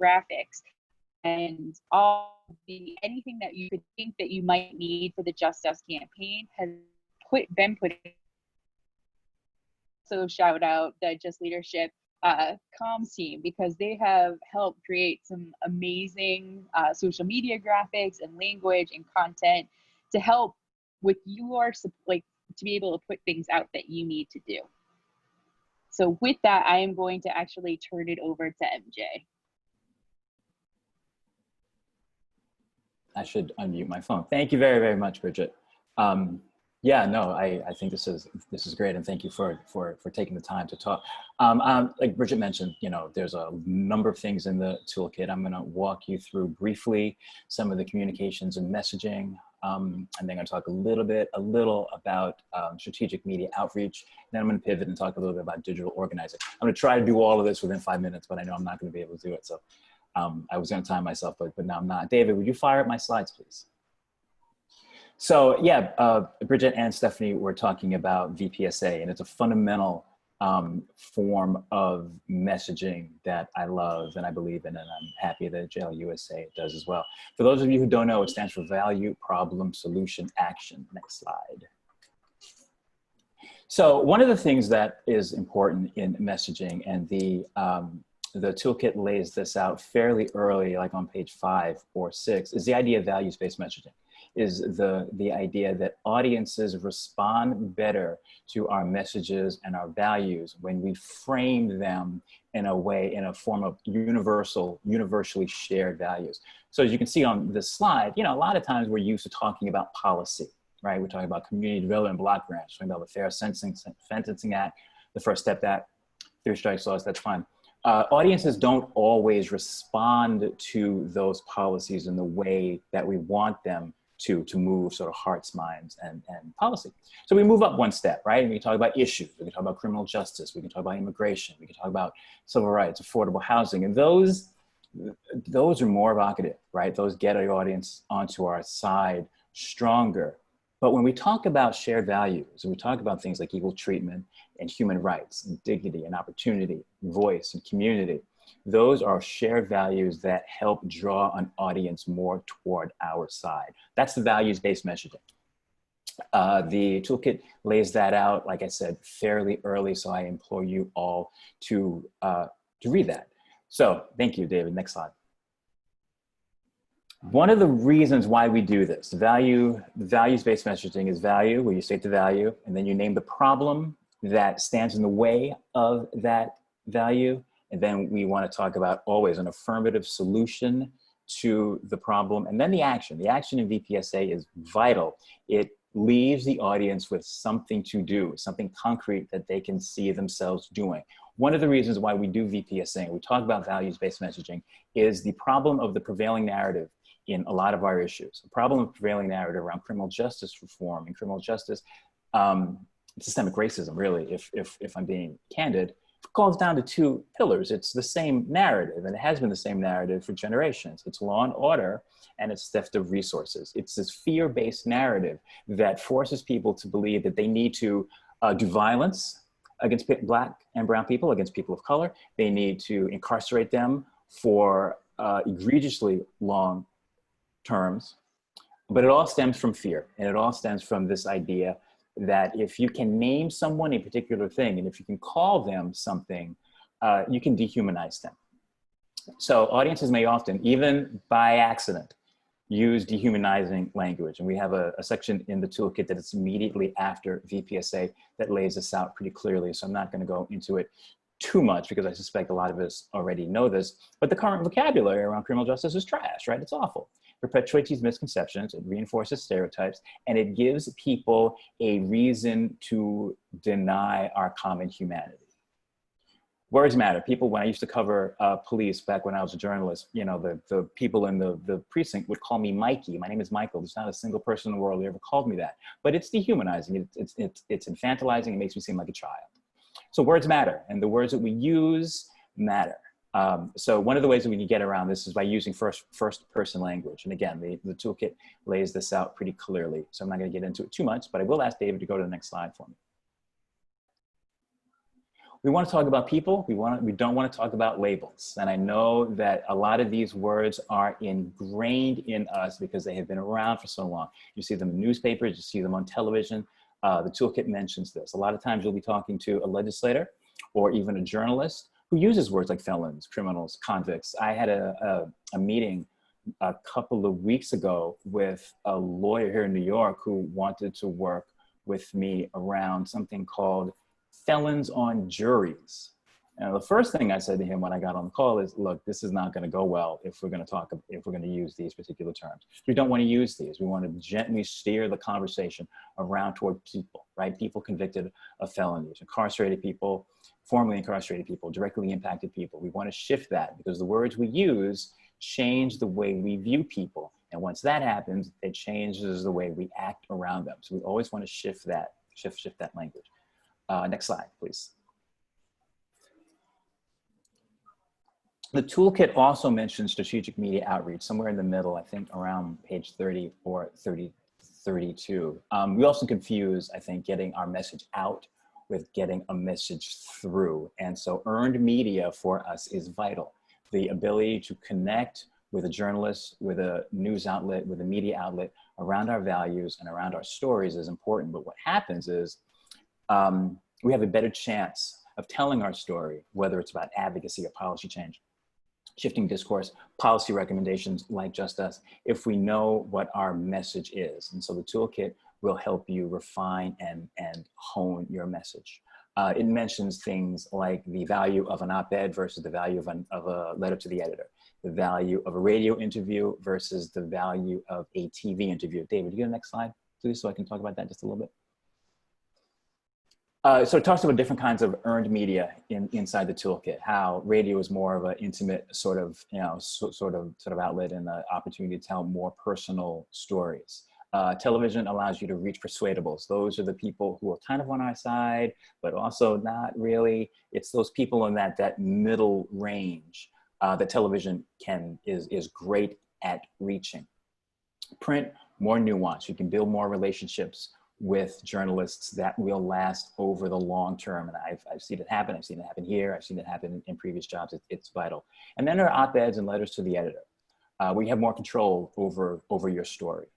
graphics, and anything that you could think that you might need for the Just Us campaign has been put in. So shout out the Just Leadership comms team, because they have helped create some amazing social media graphics and language and content to help with your, like, to be able to put things out that you need to do. So with that, I am going to actually turn it over to MJ. I should unmute my phone. Thank you very, very much, Bridget. Yeah, no, I think this is great, and thank you for taking the time to talk. Like Bridget mentioned, you know, there's a number of things in the toolkit. I'm going to walk you through briefly some of the communications and messaging. And then I'm going to talk a little about strategic media outreach. Then I'm going to pivot and talk a little bit about digital organizing. I'm going to try to do all of this within 5 minutes, but I know I'm not going to be able to do it. So I was going to time myself, but now I'm not. David, would you fire up my slides, please? So yeah, Bridget and Stephanie were talking about VPSA, and it's a fundamental form of messaging that I love and I believe in, and I'm happy that JL USA does as well. For those of you who don't know, it stands for Value, Problem, Solution, Action. Next slide. So one of the things that is important in messaging, and the toolkit lays this out fairly early, like on page 5 or 6, is the idea of values-based messaging. Is the idea that audiences respond better to our messages and our values when we frame them in a way, in a form of universally shared values. So as you can see on this slide, you know, a lot of times we're used to talking about policy, right? We're talking about community development block grants, we're talking about the Fair Sentencing Act, the First Step Act, 3 strikes laws, that's fine. Audiences don't always respond to those policies in the way that we want them to move sort of hearts, minds, and policy. So we move up one step, right? And we can talk about issues. We can talk about criminal justice. We can talk about immigration. We can talk about civil rights, affordable housing. And those are more evocative, right? Those get our audience onto our side stronger. But when we talk about shared values, and we talk about things like equal treatment and human rights and dignity and opportunity, voice and community, those are shared values that help draw an audience more toward our side. That's the values-based messaging. The toolkit lays that out, like I said, fairly early, so I implore you all to read that. So thank you, David. Next slide. One of the reasons why we do this, values-based messaging is value, where you state the value, and then you name the problem that stands in the way of that value. And then we want to talk about always an affirmative solution to the problem. And then the action. The action in VPSA is vital. It leaves the audience with something to do, something concrete that they can see themselves doing. One of the reasons why we do VPSA, and we talk about values-based messaging, is the problem of the prevailing narrative in a lot of our issues. The problem of prevailing narrative around criminal justice reform and criminal justice, systemic racism, really, if I'm being candid, calls down to 2 pillars. It's the same narrative, and it has been the same narrative for generations. It's law and order, and it's theft of resources. It's this fear-based narrative that forces people to believe that they need to do violence against Black and brown people, against people of color. They need to incarcerate them for egregiously long terms. But it all stems from fear, and it all stems from this idea that if you can name someone a particular thing, and if you can call them something, you can dehumanize them. So audiences may often, even by accident, use dehumanizing language. And we have a section in the toolkit that is immediately after VPSA that lays this out pretty clearly. So I'm not going to go into it too much because I suspect a lot of us already know this. But the current vocabulary around criminal justice is trash, right? It's awful. Perpetuates these misconceptions, it reinforces stereotypes, and it gives people a reason to deny our common humanity. Words matter. People, when I used to cover police back when I was a journalist, you know, the people in the precinct would call me Mikey. My name is Michael. There's not a single person in the world who ever called me that. But it's dehumanizing. It's infantilizing. It makes me seem like a child. So words matter, and the words that we use matter. So one of the ways that we can get around this is by using first person language. And again, the toolkit lays this out pretty clearly. So I'm not going to get into it too much, but I will ask David to go to the next slide for me. We want to talk about people. We don't want to talk about labels. And I know that a lot of these words are ingrained in us because they have been around for so long. You see them in newspapers, you see them on television. The toolkit mentions this. A lot of times you'll be talking to a legislator or even a journalist who uses words like felons, criminals, convicts. I had a meeting a couple of weeks ago with a lawyer here in New York who wanted to work with me around something called felons on juries. And the first thing I said to him when I got on the call is, look, this is not going to go well if we're going to use these particular terms. We don't want to use these. We want to gently steer the conversation around toward people, right? People convicted of felonies, incarcerated people, formerly incarcerated people, directly impacted people. We want to shift that because the words we use change the way we view people. And once that happens, it changes the way we act around them. So we always want to shift that language. Next slide, please. The toolkit also mentions strategic media outreach, somewhere in the middle, I think around page 30 or 32. We also confuse, I think, getting our message out with getting a message through. And so earned media for us is vital. The ability to connect with a journalist, with a news outlet, with a media outlet around our values and around our stories is important. But what happens is we have a better chance of telling our story, whether it's about advocacy or policy change, shifting discourse, policy recommendations like Just Us, if we know what our message is. And so the toolkit will help you refine and hone your message. It mentions things like the value of an op-ed versus the value of a letter to the editor, the value of a radio interview versus the value of a TV interview. David, you get the next slide, please, so I can talk about that just a little bit. So it talks about different kinds of earned media inside the toolkit, how radio is more of an intimate sort of outlet and the opportunity to tell more personal stories. Television allows you to reach persuadables. Those are the people who are kind of on our side, but also not really. It's those people in that middle range that television is great at reaching. Print, more nuance. You can build more relationships with journalists that will last over the long term. And I've seen it happen. I've seen it happen here. I've seen it happen in previous jobs. It's vital. And then there are op-eds and letters to the editor, where you have more control over your story.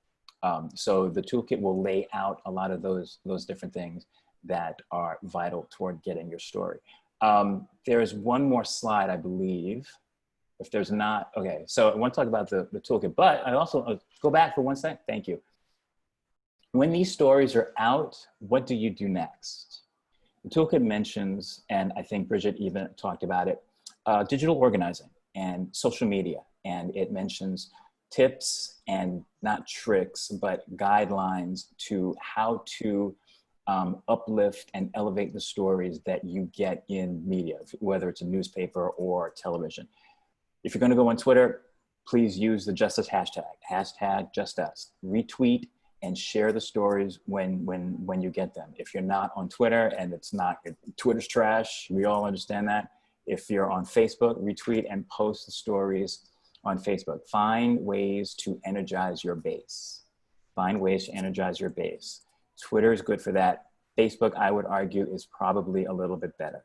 So the toolkit will lay out a lot of those different things that are vital toward getting your story. There is one more slide, I believe. If there's not, okay. So I want to talk about the toolkit, but I also, go back for one sec, thank you. When these stories are out, what do you do next? The toolkit mentions, and I think Bridget even talked about it, digital organizing and social media. And it mentions tips and not tricks, but guidelines to how to uplift and elevate the stories that you get in media, whether it's a newspaper or television. If you're gonna go on Twitter, please use the Just Us hashtag, #JustUs. Retweet and share the stories when you get them. If you're not on Twitter and Twitter's trash, we all understand that. If you're on Facebook, retweet and post the stories on Facebook. Find ways to energize your base. Find ways to energize your base. Twitter is good for that. Facebook, I would argue, is probably a little bit better.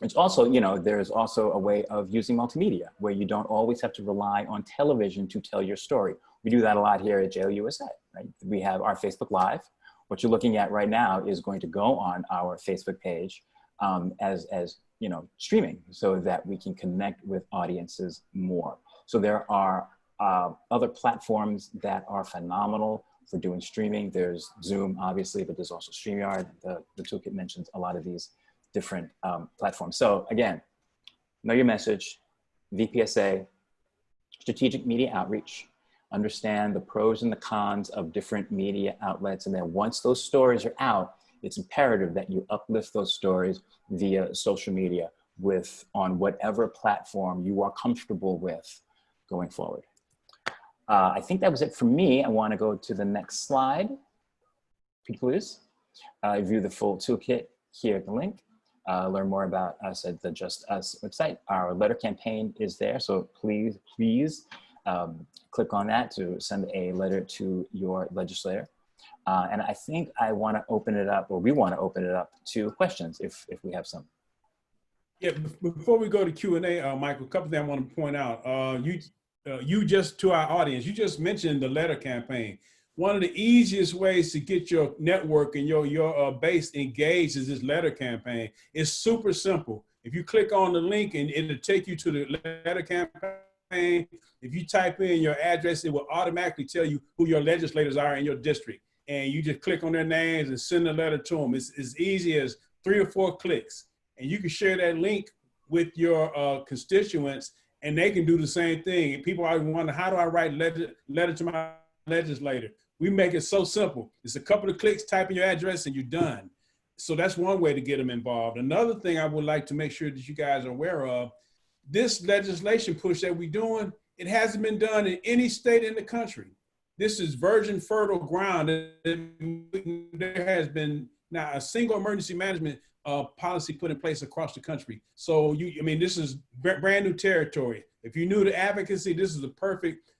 It's also, there's also a way of using multimedia where you don't always have to rely on television to tell your story. We do that a lot here at JLUSA, right? We have our Facebook Live. What you're looking at right now is going to go on our Facebook page as streaming so that we can connect with audiences more. So there are other platforms that are phenomenal for doing streaming. There's Zoom, obviously, but there's also StreamYard. The toolkit mentions a lot of these different platforms. So again, know your message, VPSA, strategic media outreach, understand the pros and the cons of different media outlets. And then once those stories are out, it's imperative that you uplift those stories via social media on whatever platform you are comfortable with going forward. I think that was it for me. I want to go to the next slide, please. View the full toolkit here at the link. Learn more about us at the Just Us website. Our letter campaign is there, so please click on that to send a letter to your legislator. And I think I want to open it up, or we want to open it up to questions if we have some. Yeah, before we go to Q&A, Michael, a couple things I want to point out. You just, to our audience, you just mentioned the letter campaign. One of the easiest ways to get your network and your base engaged is this letter campaign. It's super simple. If you click on the link and it'll take you to the letter campaign, if you type in your address, it will automatically tell you who your legislators are in your district. And you just click on their names and send a letter to them. It's as easy as 3 or 4 clicks. And you can share that link with your constituents, and they can do the same thing. And people always wonder, how do I write letter to my legislator? We make it so simple. It's a couple of clicks, type in your address, and you're done. So that's one way to get them involved. Another thing I would like to make sure that you guys are aware of, this legislation push that we're doing, it hasn't been done in any state in the country. This is virgin fertile ground. There has been not a single emergency management policy put in place across the country. So this is brand new territory. If you're new to advocacy, this is a perfect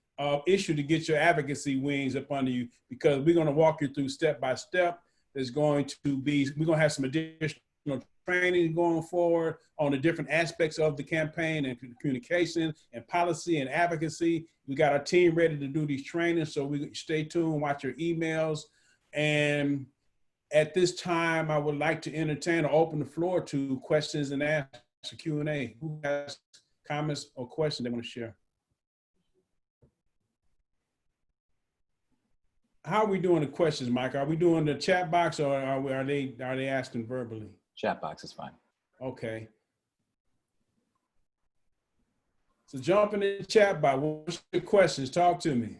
issue to get your advocacy wings up under you, because we're going to walk you through step by step. We're going to have some additional training going forward on the different aspects of the campaign and communication and policy and advocacy. We got our team ready to do these trainings, so we stay tuned, watch your emails. And at this time, I would like to entertain or open the floor to questions and answers, Q&A. Who has comments or questions they want to share? How are we doing the questions, Mike? Are we doing the chat box, or are they asking verbally? Chat box is fine. Okay. So jump in the chat box. What's your questions? Talk to me.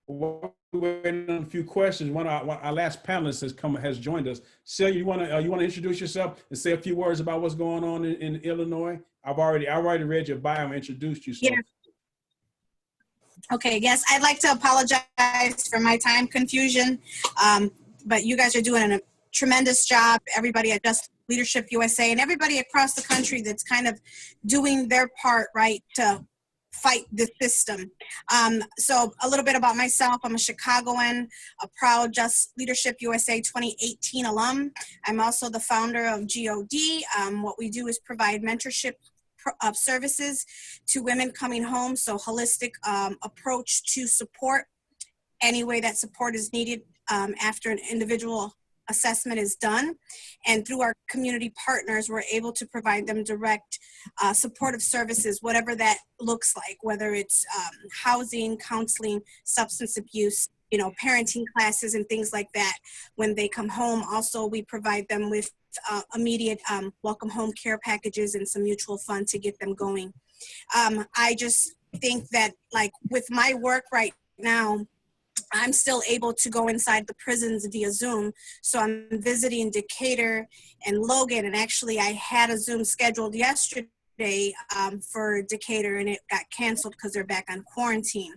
We're waiting on a few questions. One of our last panelist has joined us. Celia, you want to introduce yourself and say a few words about what's going on in Illinois? I've already read your bio and introduced you. So. Yeah. Okay. Yes, I'd like to apologize for my time confusion, but you guys are doing a tremendous job. Everybody at Just Leadership USA and everybody across the country that's kind of doing their part, right, to fight the system. So a little bit about myself. I'm a Chicagoan, a proud Just Leadership USA 2018 alum. I'm also the founder of GOD. What we do is provide mentorship services to women coming home. So holistic approach to support, any way that support is needed after an individual assessment is done. And through our community partners, we're able to provide them direct supportive services, whatever that looks like, whether it's housing, counseling, substance abuse, parenting classes and things like that when they come home. Also, we provide them with immediate welcome home care packages and some mutual fund to get them going. I just think that, like, with my work right now, I'm still able to go inside the prisons via Zoom. So I'm visiting Decatur and Logan, and actually I had a Zoom scheduled yesterday for Decatur, and it got canceled because they're back on quarantine.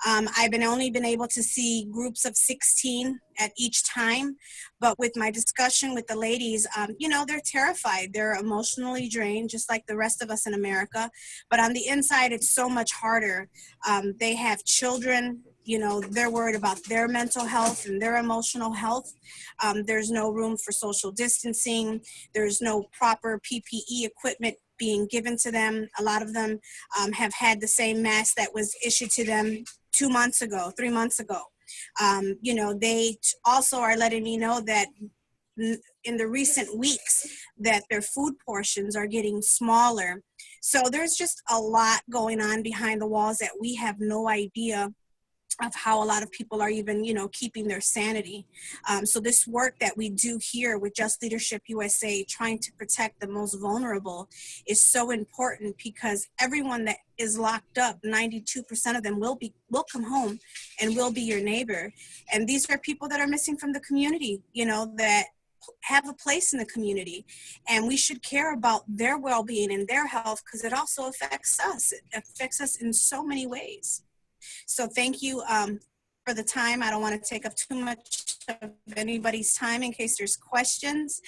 I've only been able to see groups of 16 at each time, but with my discussion with the ladies, they're terrified. They're emotionally drained, just like the rest of us in America. But on the inside, it's so much harder. They have children. They're worried about their mental health and their emotional health. There's no room for social distancing. There's no proper PPE equipment being given to them. A lot of them have had the same mask that was issued to them 2 months ago, 3 months ago. They also are letting me know that in the recent weeks that their food portions are getting smaller. So there's just a lot going on behind the walls that we have no idea of how a lot of people are even, keeping their sanity. So this work that we do here with Just Leadership USA, trying to protect the most vulnerable, is so important, because everyone that is locked up, 92% of them will come home and will be your neighbor. And these are people that are missing from the community, that have a place in the community, and we should care about their well-being and their health, because it also affects us. It affects us in so many ways. So thank you for the time. I don't want to take up too much of anybody's time in case there's questions.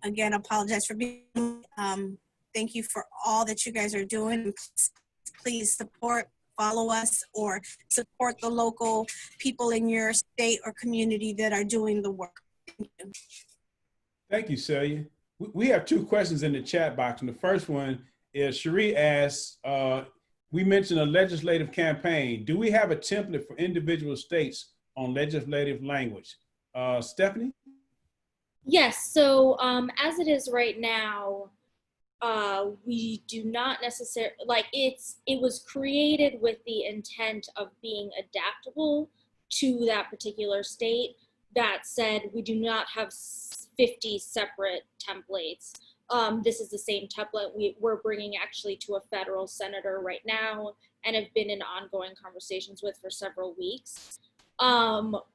Again, apologize for being, thank you for all that you guys are doing. Please support, follow us, or support the local people in your state or community that are doing the work. Thank you. Thank you, Celia. We have two questions in the chat box. And the first one is, Cherie asks, we mentioned a legislative campaign. Do we have a template for individual states on legislative language? Stephanie? Yes, so as it is right now, we do not necessarily, it was created with the intent of being adaptable to that particular state. That said, we do not have 50 separate templates. This is the same template we're bringing actually to a federal senator right now, and have been in ongoing conversations with for several weeks.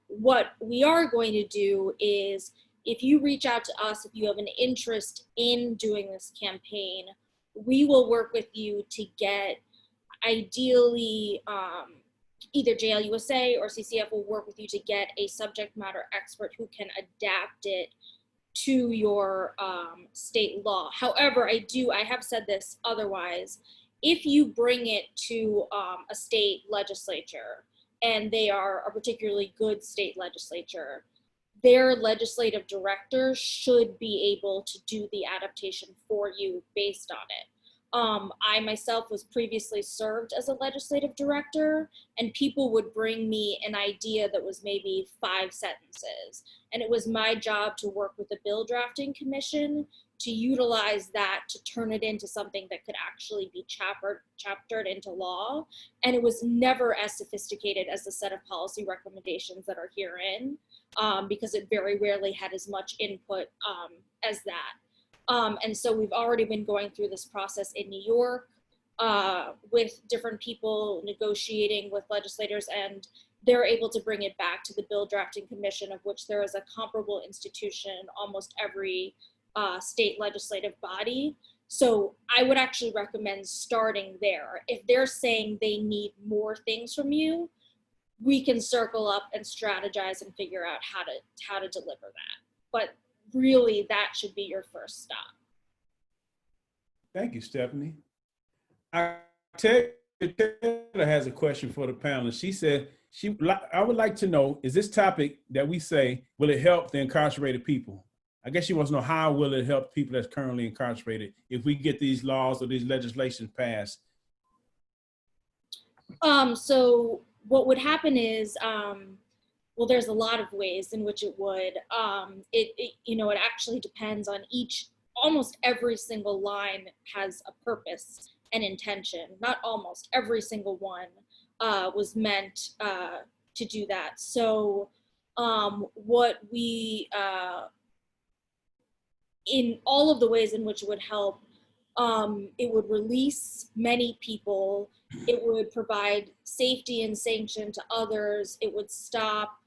What we are going to do is, if you reach out to us, if you have an interest in doing this campaign, we will work with you to get, ideally, either JLUSA or CCF will work with you to get a subject matter expert who can adapt it to your state law. However, I have said this otherwise, if you bring it to a state legislature, and they are a particularly good state legislature, their legislative director should be able to do the adaptation for you based on it. I myself was previously served as a legislative director, and people would bring me an idea that was maybe 5 sentences. And it was my job to work with the bill drafting commission to utilize that to turn it into something that could actually be chaptered into law. And it was never as sophisticated as the set of policy recommendations that are herein, because it very rarely had as much input as that. And so we've already been going through this process in New York with different people negotiating with legislators, and they're able to bring it back to the bill drafting commission, of which there is a comparable institution in almost every state legislative body. So I would actually recommend starting there. If they're saying they need more things from you, we can circle up and strategize and figure out how to deliver that. But really, that should be your first stop. Thank you, Stephanie. Taylor has a question for the panel. She said, I would like to know, is this topic that we say, will it help the incarcerated people? I guess she wants to know, how will it help people that's currently incarcerated if we get these laws or these legislations passed? So what would happen is, well, there's a lot of ways in which it would. It actually depends on almost every single line has a purpose and intention. Not almost, every single one was meant to do that. So what we, in all of the ways in which it would help, it would release many people. It would provide safety and sanction to others. It would stop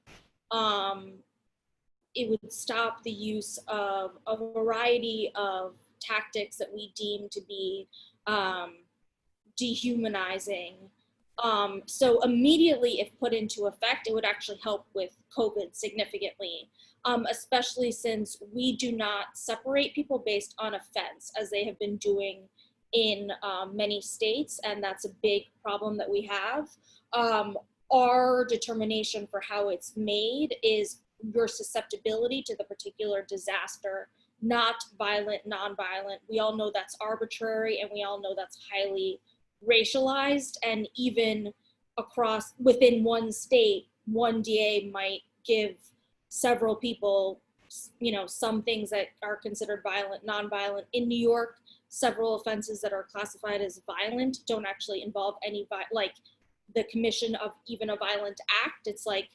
the use of a variety of tactics that we deem to be dehumanizing. So immediately, if put into effect, it would actually help with COVID significantly, especially since we do not separate people based on offense, as they have been doing in many states, and that's a big problem that we have. Our determination for how it's made is your susceptibility to the particular disaster, not violent, non-violent. We all know that's arbitrary, and we all know that's highly racialized, and even within one state, one DA might give several people, some things that are considered violent, non-violent. In New York, several offenses that are classified as violent don't actually involve any, the commission of even a violent act. It's like,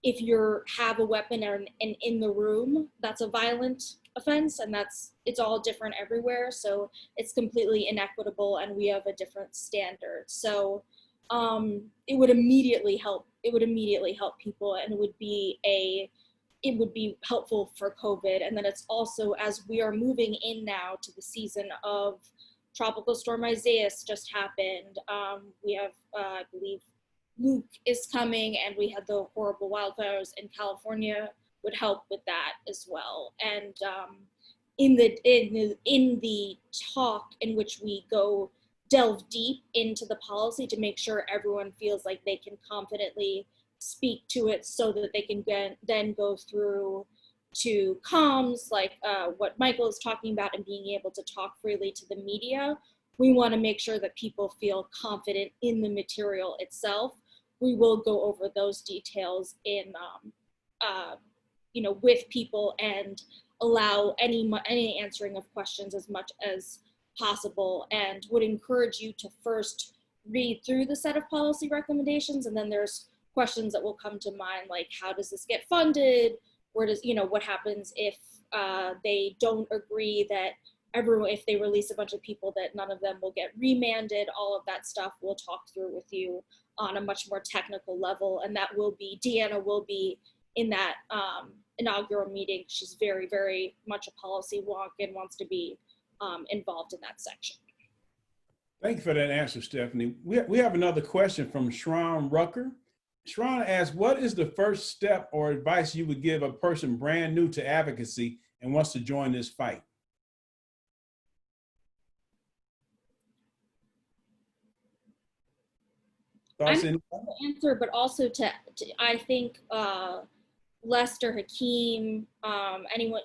if you have a weapon and in the room, that's a violent offense, and it's all different everywhere. So it's completely inequitable, and we have a different standard. So it would immediately help. It would immediately help people, and it would be helpful for COVID. And then it's also, as we are moving in now to the season of Tropical Storm Isaias just happened. We have, I believe, Luke is coming, and we had the horrible wildfires in California would help with that as well. And in the talk in which we delve deep into the policy to make sure everyone feels like they can confidently speak to it, so that they can then go through to comms, like what Michael is talking about, and being able to talk freely to the media. We want to make sure that people feel confident in the material itself. We will go over those details in, with people, and allow any answering of questions as much as possible, and would encourage you to first read through the set of policy recommendations. And then there's questions that will come to mind, like, how does this get funded? Where does, what happens if they don't agree that if they release a bunch of people, that none of them will get remanded? All of that stuff we'll talk through with you on a much more technical level. And that will be, Deanna will be in that inaugural meeting. She's very, very much a policy wonk and wants to be involved in that section. Thank you for that answer, Stephanie. We have another question from Shron Rucker. Shron asks, what is the first step or advice you would give a person brand new to advocacy and wants to join this fight? Thoughts? I'm not to answer, but also to I think Lester, Hakeem, anyone,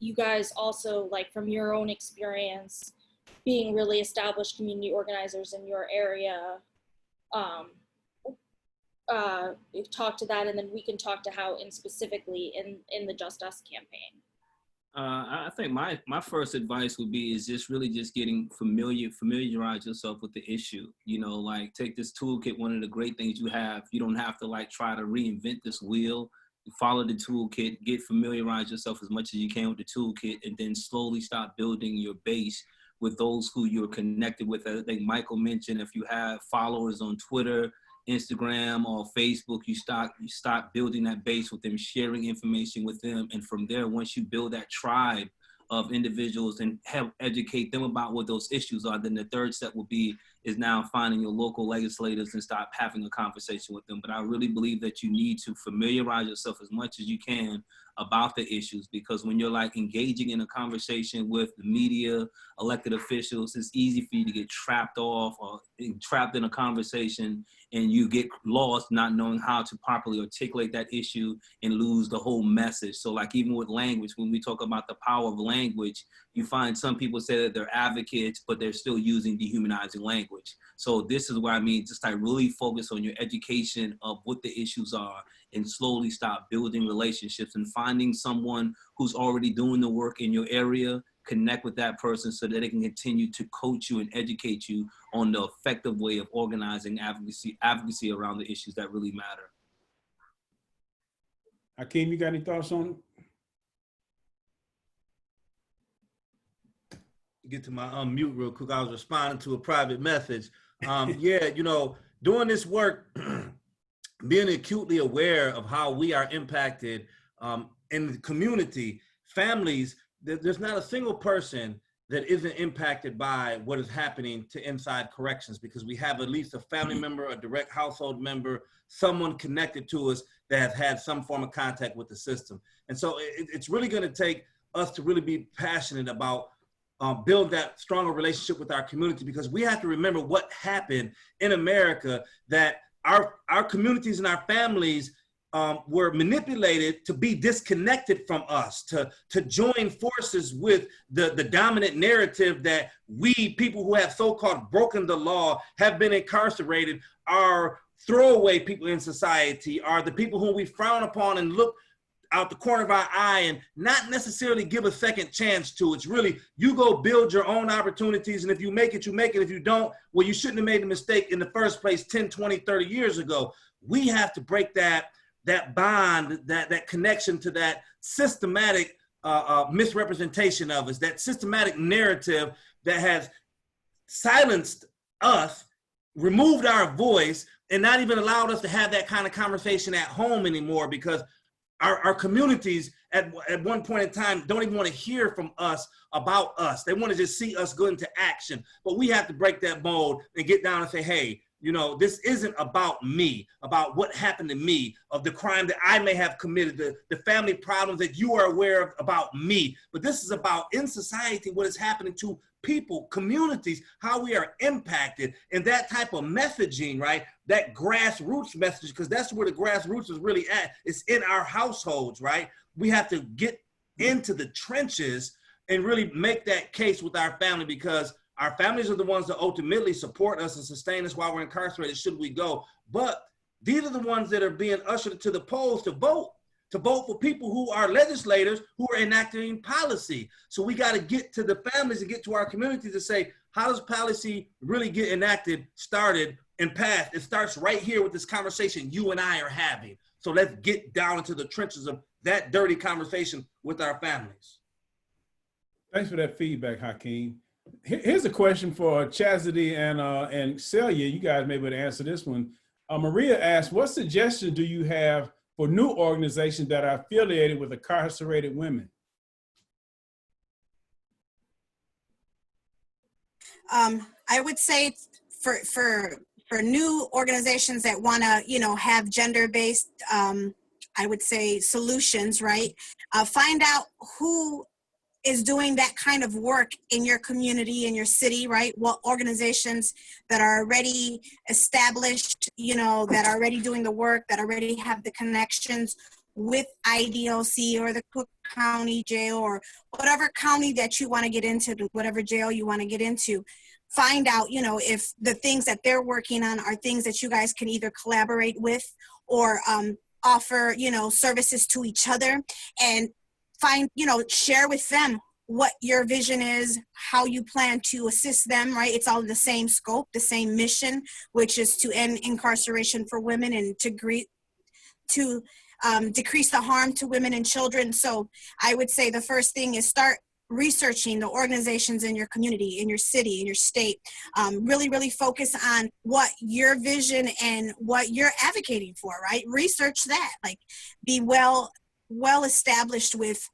you guys also, like, from your own experience, being really established community organizers in your area, we've talked to that, and then we can talk to how specifically in the Just Us campaign. I think my first advice would be is just really just getting familiarize yourself with the issue. Like, take this toolkit. One of the great things you have, you don't have to like try to reinvent this wheel. You follow the toolkit, familiarize yourself as much as you can with the toolkit, and then slowly start building your base with those who you're connected with. I think Michael mentioned, if you have followers on Twitter, Instagram, or Facebook, you start building that base with them, sharing information with them. And from there, once you build that tribe of individuals and help educate them about what those issues are, then the third step is now finding your local legislators and start having a conversation with them. But I really believe that you need to familiarize yourself as much as you can about the issues, because when you're like engaging in a conversation with the media, elected officials, it's easy for you to get trapped off or trapped in a conversation, and you get lost not knowing how to properly articulate that issue and lose the whole message. So like, even with language, when we talk about the power of language, you find some people say that they're advocates, but they're still using dehumanizing language. So this is what I mean, just like really focus on your education of what the issues are, and slowly start building relationships and finding someone who's already doing the work in your area. Connect with that person so that they can continue to coach you and educate you on the effective way of organizing advocacy around the issues that really matter. Hakeem, you got any thoughts on it? Get to my unmute real quick. I was responding to a private message. Yeah, doing this work, being acutely aware of how we are impacted in the community, families. There's not a single person that isn't impacted by what is happening to inside corrections, because we have at least a family member, a direct household member, someone connected to us that has had some form of contact with the system. And so it's really going to take us to really be passionate about build that stronger relationship with our community, because we have to remember what happened in America, that our communities and our families were manipulated to be disconnected from us, to join forces with the dominant narrative that we, people who have so-called broken the law, have been incarcerated, are throwaway people in society, are the people whom we frown upon and look out the corner of our eye and not necessarily give a second chance to. It's really, you go build your own opportunities. And if you make it, you make it. If you don't, well, you shouldn't have made the mistake in the first place 10, 20, 30 years ago. We have to break that bond, that connection to that systematic misrepresentation of us, that systematic narrative that has silenced us, removed our voice, and not even allowed us to have that kind of conversation at home anymore, because our communities at one point in time don't even want to hear from us about us. They want to just see us go into action. But we have to break that mold and get down and say, hey, you know, this isn't about me, about what happened to me, of the crime that I may have committed, the family problems that you are aware of about me. But this is about, in society, what is happening to people, communities, how we are impacted. And that type of messaging, right, that grassroots message, because that's where the grassroots is really at. It's in our households, right? We have to get into the trenches and really make that case with our family, because our families are the ones that ultimately support us and sustain us while we're incarcerated, should we go. But these are the ones that are being ushered to the polls to vote for people who are legislators, who are enacting policy. So we got to get to the families and get to our communities to say, how does policy really get enacted, started, and passed? It starts right here with this conversation you and I are having. So let's get down into the trenches of that dirty conversation with our families. Thanks for that feedback, Hakeem. Here's a question for Chastity and Celia. You guys may be able to answer this one. Maria asked, what suggestions do you have for new organizations that are affiliated with incarcerated women? I would say for new organizations that want to, you know, have gender-based, I would say, solutions, right? Find out who is doing that kind of work in your community, in your city, right? What organizations that are already established, you know, that are already doing the work, that already have the connections with IDOC or the Cook County Jail or whatever county that you want to get into, whatever jail you want to get into. Find out, you know, if the things that they're working on are things that you guys can either collaborate with or offer, you know, services to each other, and find, you know, share with them what your vision is, how you plan to assist them, right? It's all the same scope, the same mission, which is to end incarceration for women and to decrease the harm to women and children. So I would say the first thing is start researching the organizations in your community, in your city, in your state. Really focus on what your vision and what you're advocating for, right? Research that, like be well established with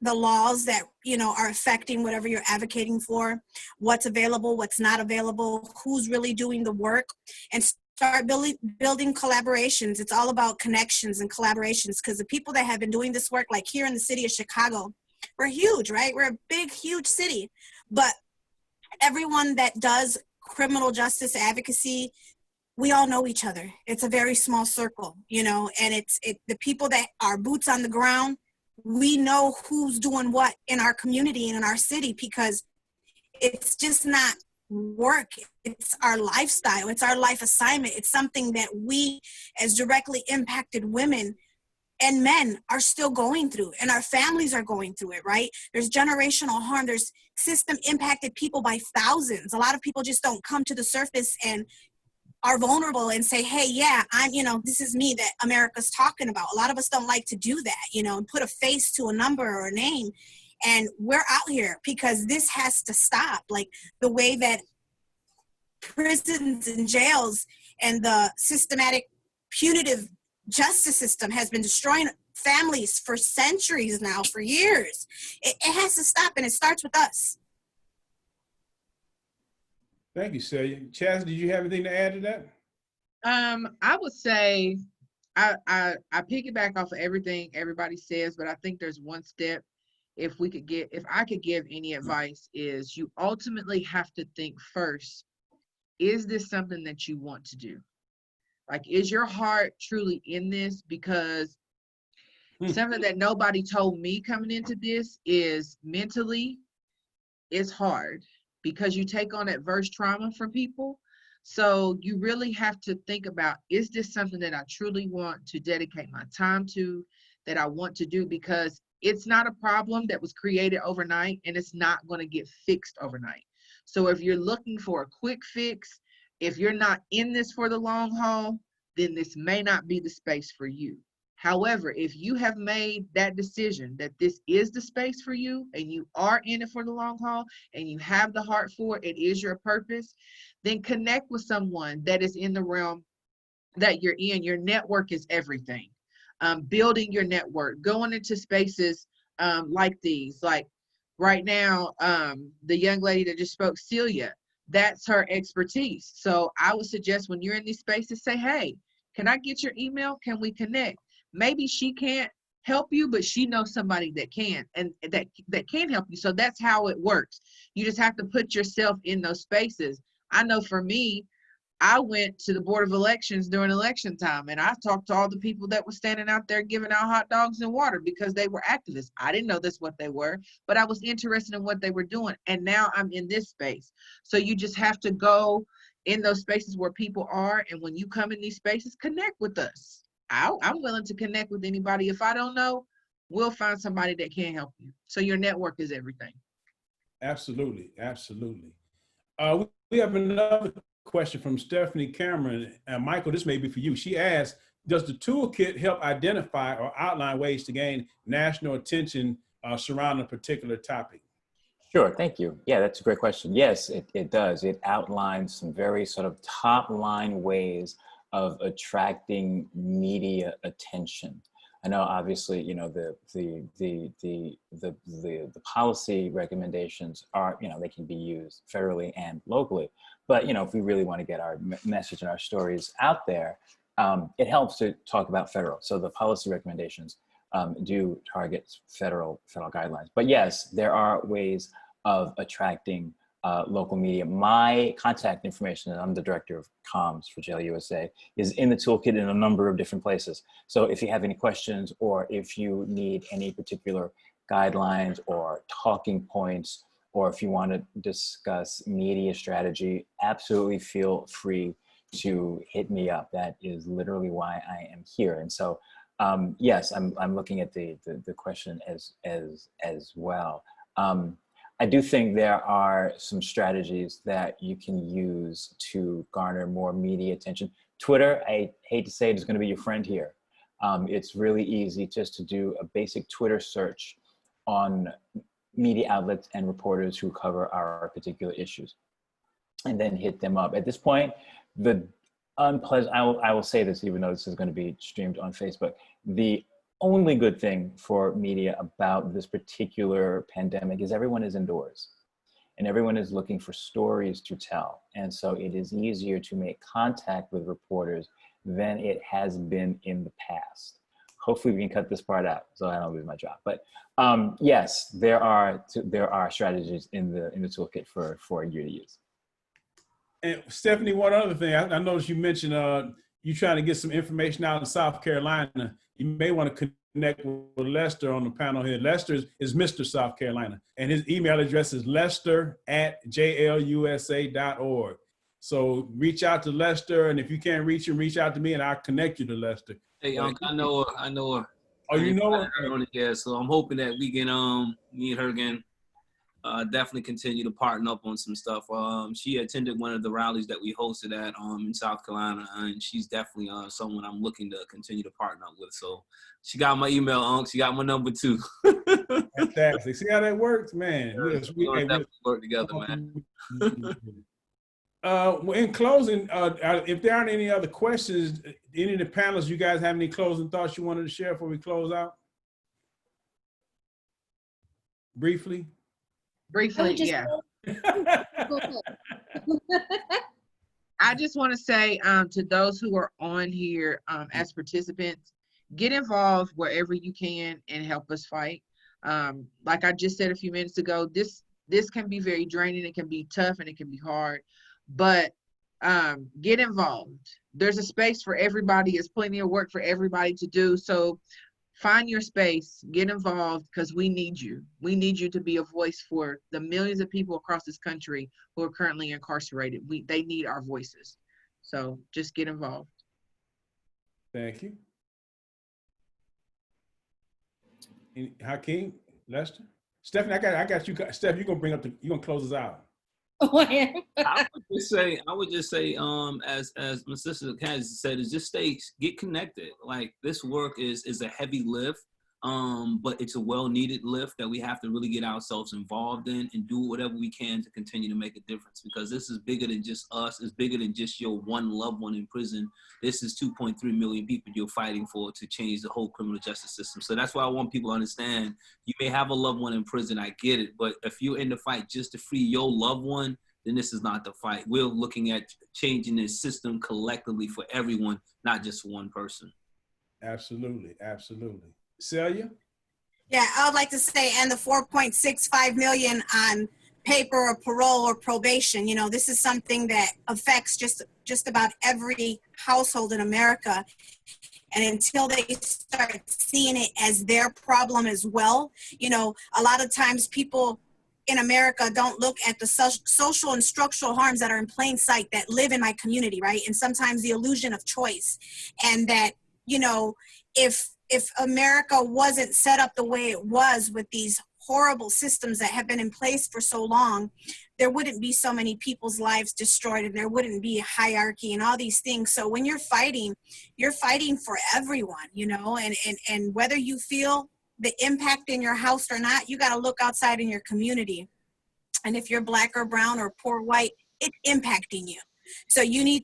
the laws that, you know, are affecting whatever you're advocating for, what's available, what's not available, who's really doing the work, and start building collaborations. It's all about connections and collaborations, because the people that have been doing this work, like here in the city of Chicago, we're huge, right? We're a big, huge city, but everyone that does criminal justice advocacy, we all know each other. It's a very small circle, you know, and the people that are boots on the ground, we know who's doing what in our community and in our city, because it's just not work. It's our lifestyle. It's our life assignment. It's something that we, as directly impacted women and men, are still going through, and our families are going through it, right? There's generational harm. There's system impacted people by thousands. A lot of people just don't come to the surface and are vulnerable and say, hey, yeah, I'm, you know, this is me that America's talking about. A lot of us don't like to do that, you know, and put a face to a number or a name. And we're out here because this has to stop. Like the way that prisons and jails and the systematic punitive justice system has been destroying families for centuries now, for years. It has to stop, and it starts with us. Thank you, Celia. Chaz, did you have anything to add to that? I would say I piggyback off of everything everybody says, but I think there's one step. If I could give any advice, is you ultimately have to think first, is this something that you want to do? Like, is your heart truly in this? Because something that nobody told me coming into this is mentally, it's hard, because you take on adverse trauma from people. So you really have to think about, is this something that I truly want to dedicate my time to, that I want to do, because it's not a problem that was created overnight, and it's not going to get fixed overnight. So if you're looking for a quick fix, if you're not in this for the long haul, then this may not be the space for you. However, if you have made that decision that this is the space for you, and you are in it for the long haul, and you have the heart for it, it is your purpose, then connect with someone that is in the realm that you're in. Your network is everything. Building your network, going into spaces like these, like right now, the young lady that just spoke, Celia, that's her expertise. So I would suggest when you're in these spaces, say, hey, can I get your email? Can we connect? Maybe she can't help you, but she knows somebody that can, and that can help you. So that's how it works. You just have to put yourself in those spaces. I know for me, I went to the Board of Elections during election time, and I talked to all the people that were standing out there giving out hot dogs and water because they were activists. I didn't know that's what they were, but I was interested in what they were doing. And now I'm in this space. So you just have to go in those spaces where people are. And when you come in these spaces, connect with us. I'm willing to connect with anybody. If I don't know, we'll find somebody that can help you. So your network is everything. Absolutely, absolutely. We have another question from Stephanie Cameron. And Michael, this may be for you. She asked, does the toolkit help identify or outline ways to gain national attention surrounding a particular topic? Sure, thank you. Yeah, that's a great question. Yes, it does. It outlines some very sort of top line ways of attracting media attention. I know, obviously, you know, the policy recommendations are, you know, they can be used federally and locally. But, you know, if we really want to get our message and our stories out there, it helps to talk about federal. So the policy recommendations do target federal guidelines. But yes, there are ways of attracting local media. My contact information, and I'm the director of comms for Jail USA, is in the toolkit in a number of different places. So if you have any questions, or if you need any particular guidelines or talking points, or if you want to discuss media strategy, absolutely feel free to hit me up. That is literally why I am here. And so, yes, I'm looking at the question as well. I do think there are some strategies that you can use to garner more media attention. Twitter, I hate to say it, is going to be your friend here. It's really easy just to do a basic Twitter search on media outlets and reporters who cover our particular issues, and then hit them up. At this point, the unpleasant, I will say this, even though this is going to be streamed on Facebook, the only good thing for media about this particular pandemic is everyone is indoors and everyone is looking for stories to tell. And so it is easier to make contact with reporters than it has been in the past. Hopefully we can cut this part out so I don't lose my job. But yes, there are strategies in the toolkit for you to use. And Stephanie, one other thing, I noticed you mentioned you trying to get some information out in South Carolina. You may want to connect with Lester on the panel here. Lester is Mr. South Carolina, and his email address is lester@jlusa.org. So reach out to Lester, and if you can't reach him, reach out to me, and I'll connect you to Lester. Hey, Uncle, I know her. Oh, you know her? Yeah, so I'm hoping that we can me and her again. Definitely continue to partner up on some stuff. She attended one of the rallies that we hosted at in South Carolina, and she's definitely someone I'm looking to continue to partner up with. So she got my email, Unc. She got my number too. Fantastic. See how that works, man. We're definitely work together, man. In closing, if there aren't any other questions, any of the panelists, you guys have any closing thoughts you wanted to share before we close out? Briefly, yeah. I just want to say to those who are on here as participants, get involved wherever you can and help us fight. Like I just said a few minutes ago, this can be very draining, it can be tough, and it can be hard, but get involved. There's a space for everybody. There's plenty of work for everybody to do. So find your space, get involved, because we need you. We need you to be a voice for the millions of people across this country who are currently incarcerated. They need our voices. So just get involved. Thank you. Hakeem, Lester, Stephanie, I got you. Steph, you're gonna you're gonna close us out. Oh, I am. I would just say, as my sister Candice said, is just get connected. Like, this work is a heavy lift, but it's a well-needed lift that we have to really get ourselves involved in and do whatever we can to continue to make a difference, because this is bigger than just us. It's bigger than just your one loved one in prison. This is 2.3 million people you're fighting for to change the whole criminal justice system. So that's why I want people to understand, you may have a loved one in prison, I get it, but if you're in the fight just to free your loved one, then this is not the fight. We're looking at changing this system collectively for everyone, not just one person. Absolutely, absolutely. Celia? Yeah, I would like to say, and the 4.65 million on paper or parole or probation, you know, this is something that affects just about every household in America. And until they start seeing it as their problem as well, you know, a lot of times people in America don't look at the social and structural harms that are in plain sight that live in my community, right? And sometimes the illusion of choice. And that, you know, if America wasn't set up the way it was with these horrible systems that have been in place for so long, there wouldn't be so many people's lives destroyed, and there wouldn't be a hierarchy and all these things. So when you're fighting for everyone, you know, and whether you feel the impact in your house or not, you got to look outside in your community. And if you're Black or brown or poor white, it's impacting you. So you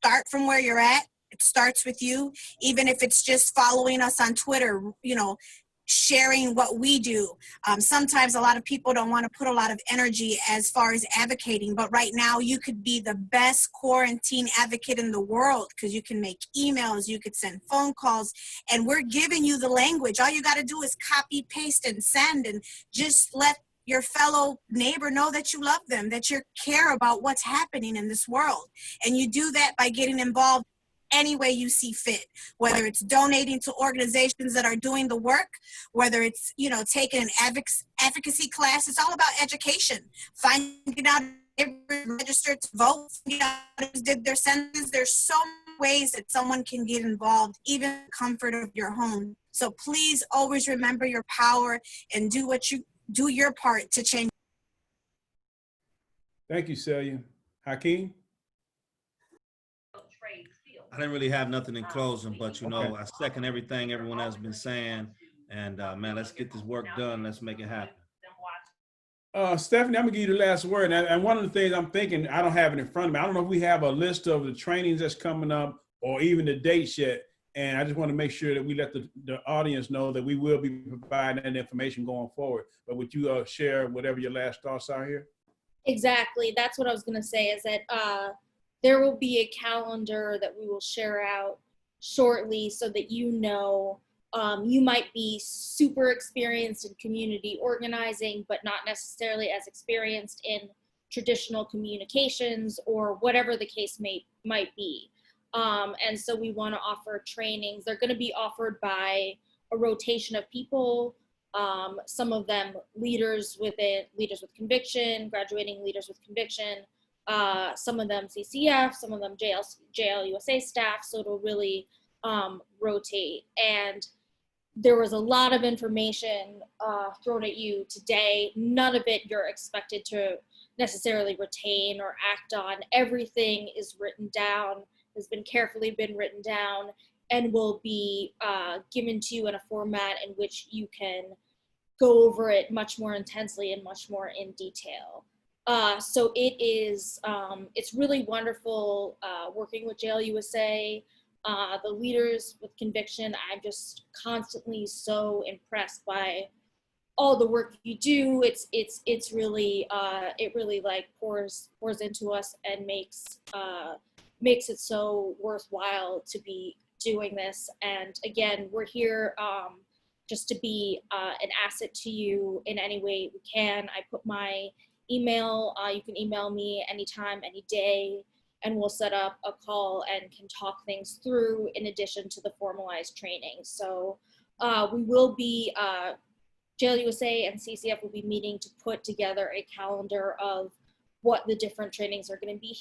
start from where you're at. It starts with you, even if it's just following us on Twitter, you know, sharing what we do. Sometimes a lot of people don't want to put a lot of energy as far as advocating, but right now you could be the best quarantine advocate in the world, because you can make emails, you could send phone calls, and we're giving you the language. All you got to do is copy, paste, and send, and just let your fellow neighbor know that you love them, that you care about what's happening in this world. And you do that by getting involved any way you see fit, whether it's donating to organizations that are doing the work, whether it's, you know, taking an advocacy class. It's all about education, finding out if they're registered to vote, finding out who did their census. There's so many ways that someone can get involved, even in the comfort of your home. So please always remember your power and do your part to change. Thank you, Celia. Hakeem? I didn't really have nothing in closing, but, you know, I second everything everyone has been saying. And man, let's get this work done. Let's make it happen. Stephanie, I'm gonna give you the last word. And one of the things I'm thinking, I don't have it in front of me. I don't know if we have a list of the trainings that's coming up or even the dates yet. And I just want to make sure that we let the audience know that we will be providing that information going forward. But would you share whatever your last thoughts are here? Exactly. That's what I was going to say, is that there will be a calendar that we will share out shortly so that you know. You might be super experienced in community organizing, but not necessarily as experienced in traditional communications or whatever the case might be. And so we want to offer trainings. They're going to be offered by a rotation of people. Some of them leaders with conviction, graduating leaders with conviction. Some of them CCF, some of them JLUSA staff. So it'll really rotate. And there was a lot of information thrown at you today. None of it you're expected to necessarily retain or act on. Everything is written down, has been carefully written down, and will be given to you in a format in which you can go over it much more intensely and much more in detail. So it's really wonderful working with JLUSA. The leaders with conviction. I'm just constantly so impressed by all the work you do. It's really it really like pours into us and makes it so worthwhile to be doing this. And again, we're here just to be an asset to you in any way we can. I put my email. You can email me anytime, any day, and we'll set up a call and can talk things through in addition to the formalized training. So we will be, JLUSA and CCF will be meeting to put together a calendar of what the different trainings are going to be,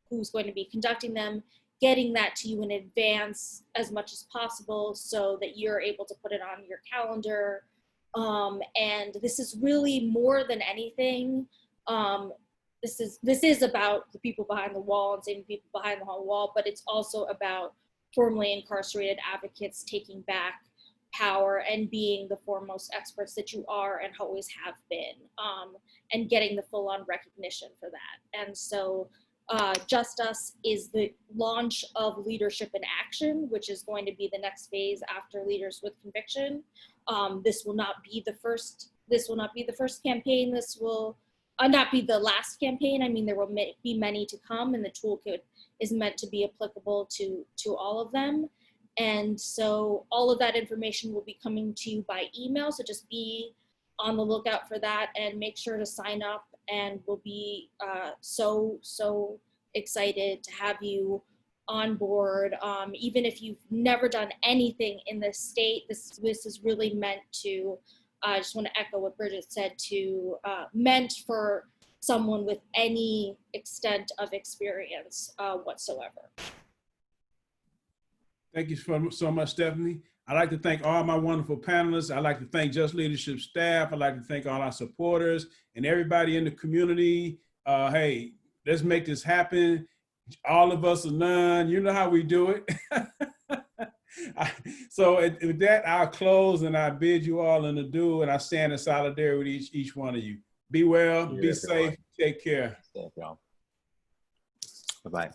who's going to be conducting them, getting that to you in advance as much as possible so that you're able to put it on your calendar And this is really more than anything. This is about the people behind the wall and saving people behind the wall, but it's also about formerly incarcerated advocates taking back power and being the foremost experts that you are and always have been, and getting the full-on recognition for that. And so Just Us is the launch of Leadership in Action, which is going to be the next phase after Leaders with Conviction. This will not be the first campaign. This will not be the last campaign. I mean, there will be many to come, and the toolkit is meant to be applicable to all of them. And so all of that information will be coming to you by email. So just be on the lookout for that and make sure to sign up, and we'll be so excited to have you on board. Even if you've never done anything in this state, this is really meant to, I just want to echo what Bridget said, meant for someone with any extent of experience whatsoever. Thank you so much, Stephanie. I'd like to thank all my wonderful panelists. I'd like to thank Just Leadership staff. I'd like to thank all our supporters and everybody in the community. Hey, let's make this happen. All of us are none. You know how we do it. So with that, I'll close and I bid you all an adieu, and I stand in solidarity with each one of you. Be well, be safe, take care. Bye-bye.